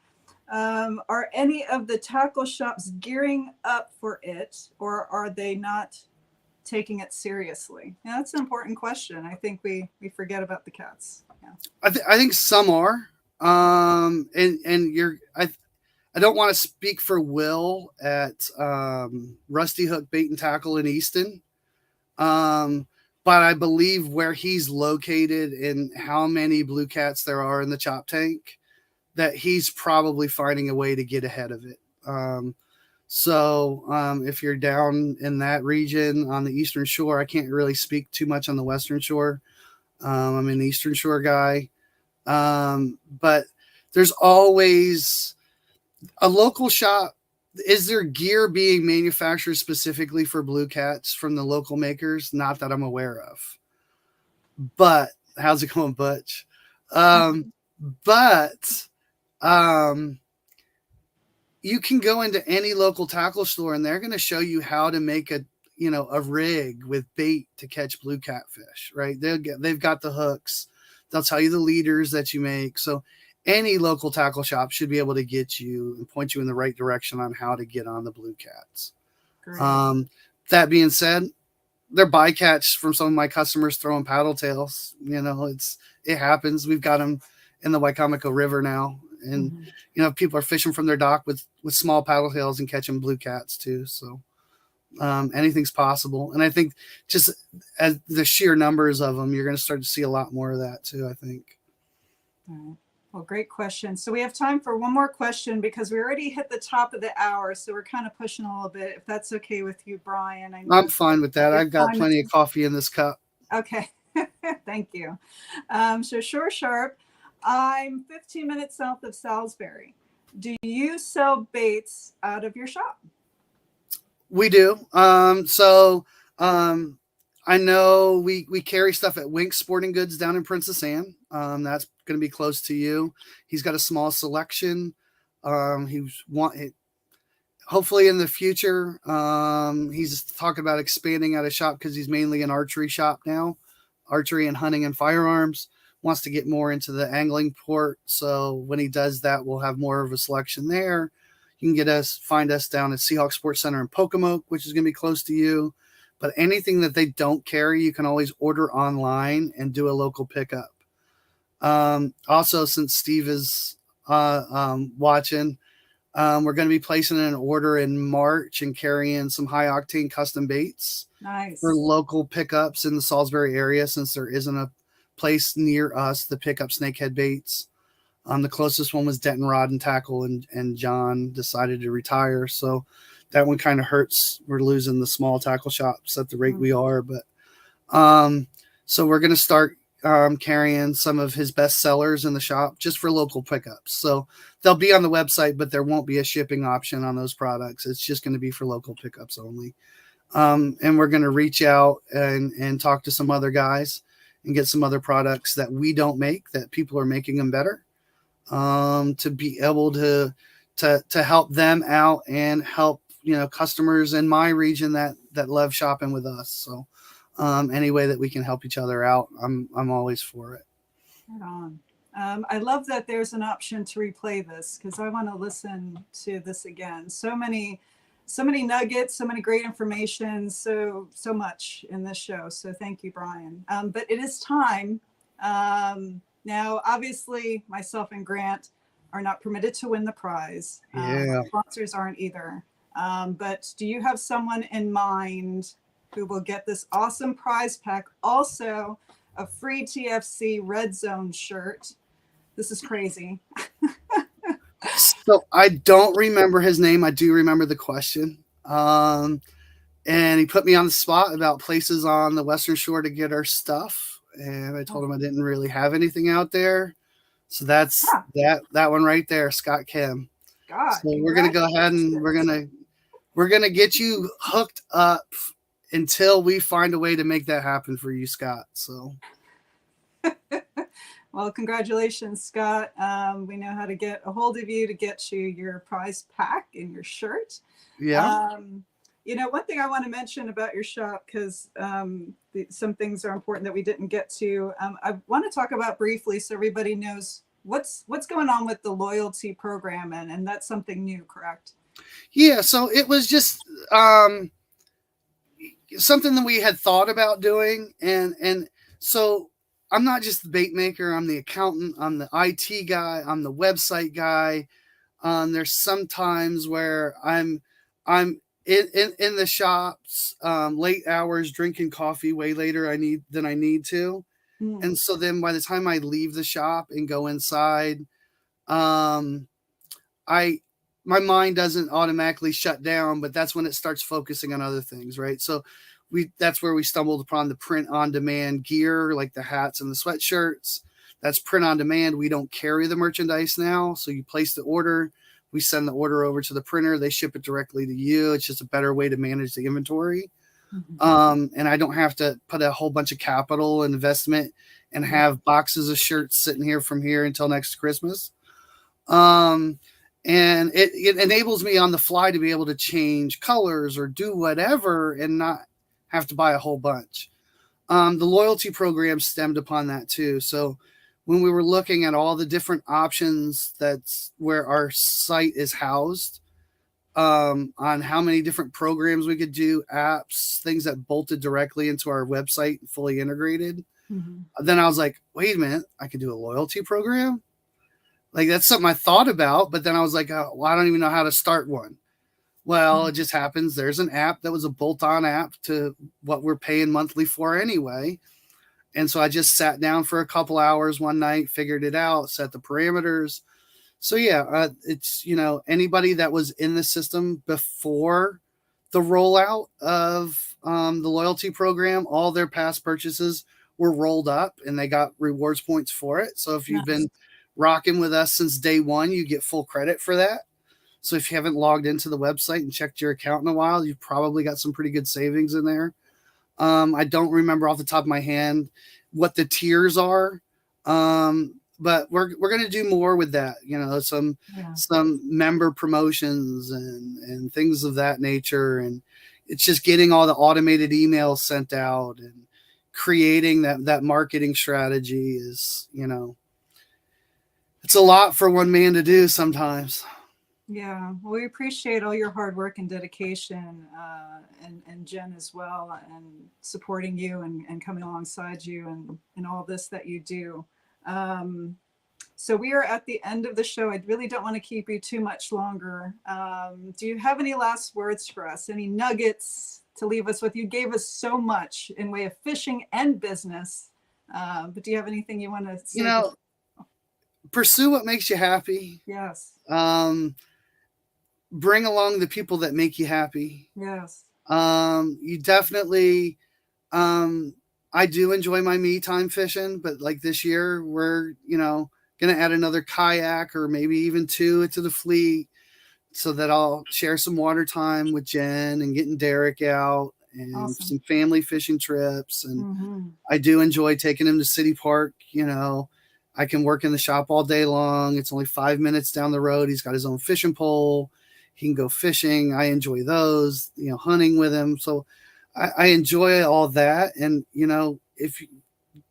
Are any of the tackle shops gearing up for it, or are they not taking it seriously? Yeah, that's an important question. I think we forget about the cats. Yeah. I think some are. And I don't want to speak for Will at Rusty Hook Bait and Tackle in Easton. But I believe where he's located and how many blue cats there are in the chop tank, that he's probably finding a way to get ahead of it. So if you're down in that region on the Eastern Shore, I can't really speak too much on the Western Shore. I'm an Eastern Shore guy. But there's always a local shop. Is there gear being manufactured specifically for blue cats from the local makers? Not that I'm aware of. But how's it going, Butch? But you can go into any local tackle store and they're going to show you how to make a rig with bait to catch blue catfish, right? They've got the hooks. They'll tell you the leaders that you make. So any local tackle shop should be able to get you and point you in the right direction on how to get on the blue cats. That being said, they're bycatch from some of my customers throwing paddle tails. It happens. We've got them in the Wycomico River now. And, people are fishing from their dock with small paddle tails and catching blue cats too. So anything's possible. And I think just as the sheer numbers of them, you're going to start to see a lot more of that too, I think. Well, great question. So we have time for one more question because we already hit the top of the hour. So we're kind of pushing a little bit, if that's okay with you, Bryan. I'm fine with that. I've got plenty of coffee in this cup. Okay. Thank you. So Sure Sharp, I'm 15 minutes south of Salisbury. Do you sell baits out of your shop? We do. Um, I know we carry stuff at Wink Sporting Goods down in Princess Anne. That's going to be close to you. He's got a small selection. He's want hopefully in the future. He's talking about expanding out of shop because he's mainly an archery shop now, archery and hunting and firearms. Wants to get more into the angling port. So when he does that, we'll have more of a selection there. You can find us down at Seahawk Sports Center in Pocomoke, which is going to be close to you. But anything that they don't carry, you can always order online and do a local pickup. Also, since Steve is watching, we're going to be placing an order in March and carrying some high octane custom baits for local pickups in the Salisbury area, since there isn't a place near us to pick up snakehead baits. The closest one was Denton Rod and Tackle, and John decided to retire. So that one kind of hurts. We're losing the small tackle shops at the rate we are. But so we're going to start carrying some of his best sellers in the shop just for local pickups. So they'll be on the website, but there won't be a shipping option on those products. It's just going to be for local pickups only. And we're going to reach out and talk to some other guys and get some other products that we don't make, that people are making them better, to be able to help them out and help, customers in my region that love shopping with us. So any way that we can help each other out, I'm always for it. Right on. I love that there's an option to replay this, because I want to listen to this again. So many nuggets, so many great information, so much in this show. So thank you, Bryan. But it is time. Now, obviously, myself and Grant are not permitted to win the prize. Our sponsors aren't either. But do you have someone in mind who will get this awesome prize pack? Also, a free TFC Red Zone shirt. This is crazy. So I don't remember his name. I do remember the question. And he put me on the spot about places on the Western Shore to get our stuff. And I told him I didn't really have anything out there. So that's that one right there, Scott Kim. God, so we're going to go ahead and we're going to get you hooked up until we find a way to make that happen for you, Scott. So well, congratulations, Scott. We know how to get a hold of you to get you your prize pack and your shirt. Yeah. One thing I want to mention about your shop, because some things are important that we didn't get to. I want to talk about briefly so everybody knows what's going on with the loyalty program, and that's something new, correct? Yeah. So it was just something that we had thought about doing, and so I'm not just the bait maker. I'm the accountant. I'm the IT guy. I'm the website guy. There's some times where I'm in the shops, late hours, drinking coffee way later than I need to. And so then by the time I leave the shop and go inside, my mind doesn't automatically shut down, but that's when it starts focusing on other things. Right. So that's where we stumbled upon the print on demand gear, like the hats and the sweatshirts. That's print on demand. We don't carry the merchandise now. So you place the order, we send the order over to the printer. They ship it directly to you. It's just a better way to manage the inventory. And I don't have to put a whole bunch of capital investment and have boxes of shirts sitting here from here until next Christmas. And it enables me on the fly to be able to change colors or do whatever and not have to buy a whole bunch. The loyalty program stemmed upon that too. So when we were looking at all the different options, that's where our site is housed, on how many different programs we could do, apps, things that bolted directly into our website, fully integrated. Then I was like, wait a minute, I could do a loyalty program? Like, that's something I thought about, but then I was like, well, I don't even know how to start one. Well, it just happens there's an app that was a bolt-on app to what we're paying monthly for anyway. And so I just sat down for a couple hours one night, figured it out, set the parameters. So yeah, it's, anybody that was in the system before the rollout of the loyalty program, all their past purchases were rolled up and they got rewards points for it. So if you've been rocking with us since day one, you get full credit for that. So if you haven't logged into the website and checked your account in a while, you've probably got some pretty good savings in there. I don't remember off the top of my hand what the tiers are. But we're going to do more with that, some member promotions and things of that nature. And it's just getting all the automated emails sent out and creating that marketing strategy is, it's a lot for one man to do sometimes. Yeah, well, we appreciate all your hard work and dedication, and Jen as well, and supporting you and coming alongside you and all this that you do. So we are at the end of the show. I really don't want to keep you too much longer. Do you have any last words for us? Any nuggets to leave us with? You gave us so much in way of fishing and business, but do you have anything you want to say? Pursue what makes you happy. Yes. Bring along the people that make you happy. Yes. You definitely, I do enjoy my me time fishing, but like this year we're, going to add another kayak or maybe even two to the fleet so that I'll share some water time with Jen and getting Derek out and some family fishing trips. And I do enjoy taking him to City Park. I can work in the shop all day long. It's only 5 minutes down the road. He's got his own fishing pole. He can go fishing. I enjoy those, hunting with him. So I enjoy all that. And, if you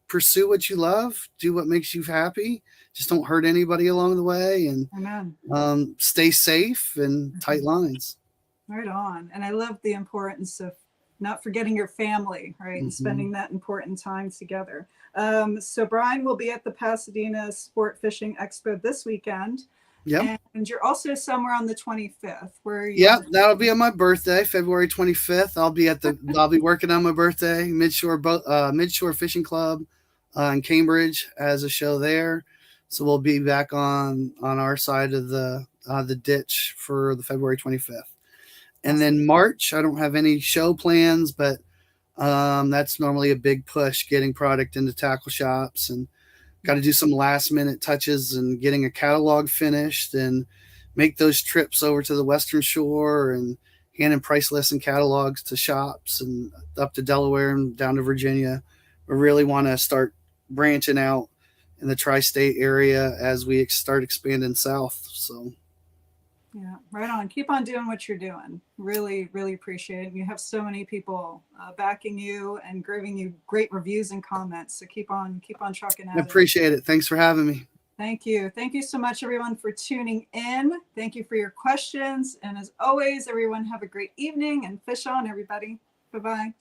pursue what you love, do what makes you happy, just don't hurt anybody along the way, and stay safe and tight lines. Right on. And I love the importance of not forgetting your family, right? And spending that important time together. So Bryan will be at the Pasadena Sport Fishing Expo this weekend. Yeah. And you're also somewhere on the 25th where that'll be on my birthday, February 25th. I'll be working on my birthday, Midshore Fishing Club in Cambridge as a show there. So we'll be back on our side of the ditch for the February 25th. And then March, I don't have any show plans, but that's normally a big push, getting product into tackle shops, and got to do some last minute touches and getting a catalog finished and make those trips over to the Western Shore and handing price lists and catalogs to shops and up to Delaware and down to Virginia. We really want to start branching out in the tri-state area as we start expanding south. So yeah, right on. Keep on doing what you're doing. Really, really appreciate it. You have so many people backing you and giving you great reviews and comments. So keep on trucking at it. I appreciate it. Thanks for having me. Thank you. Thank you so much, everyone, for tuning in. Thank you for your questions. And as always, everyone, have a great evening and fish on, everybody. Bye-bye.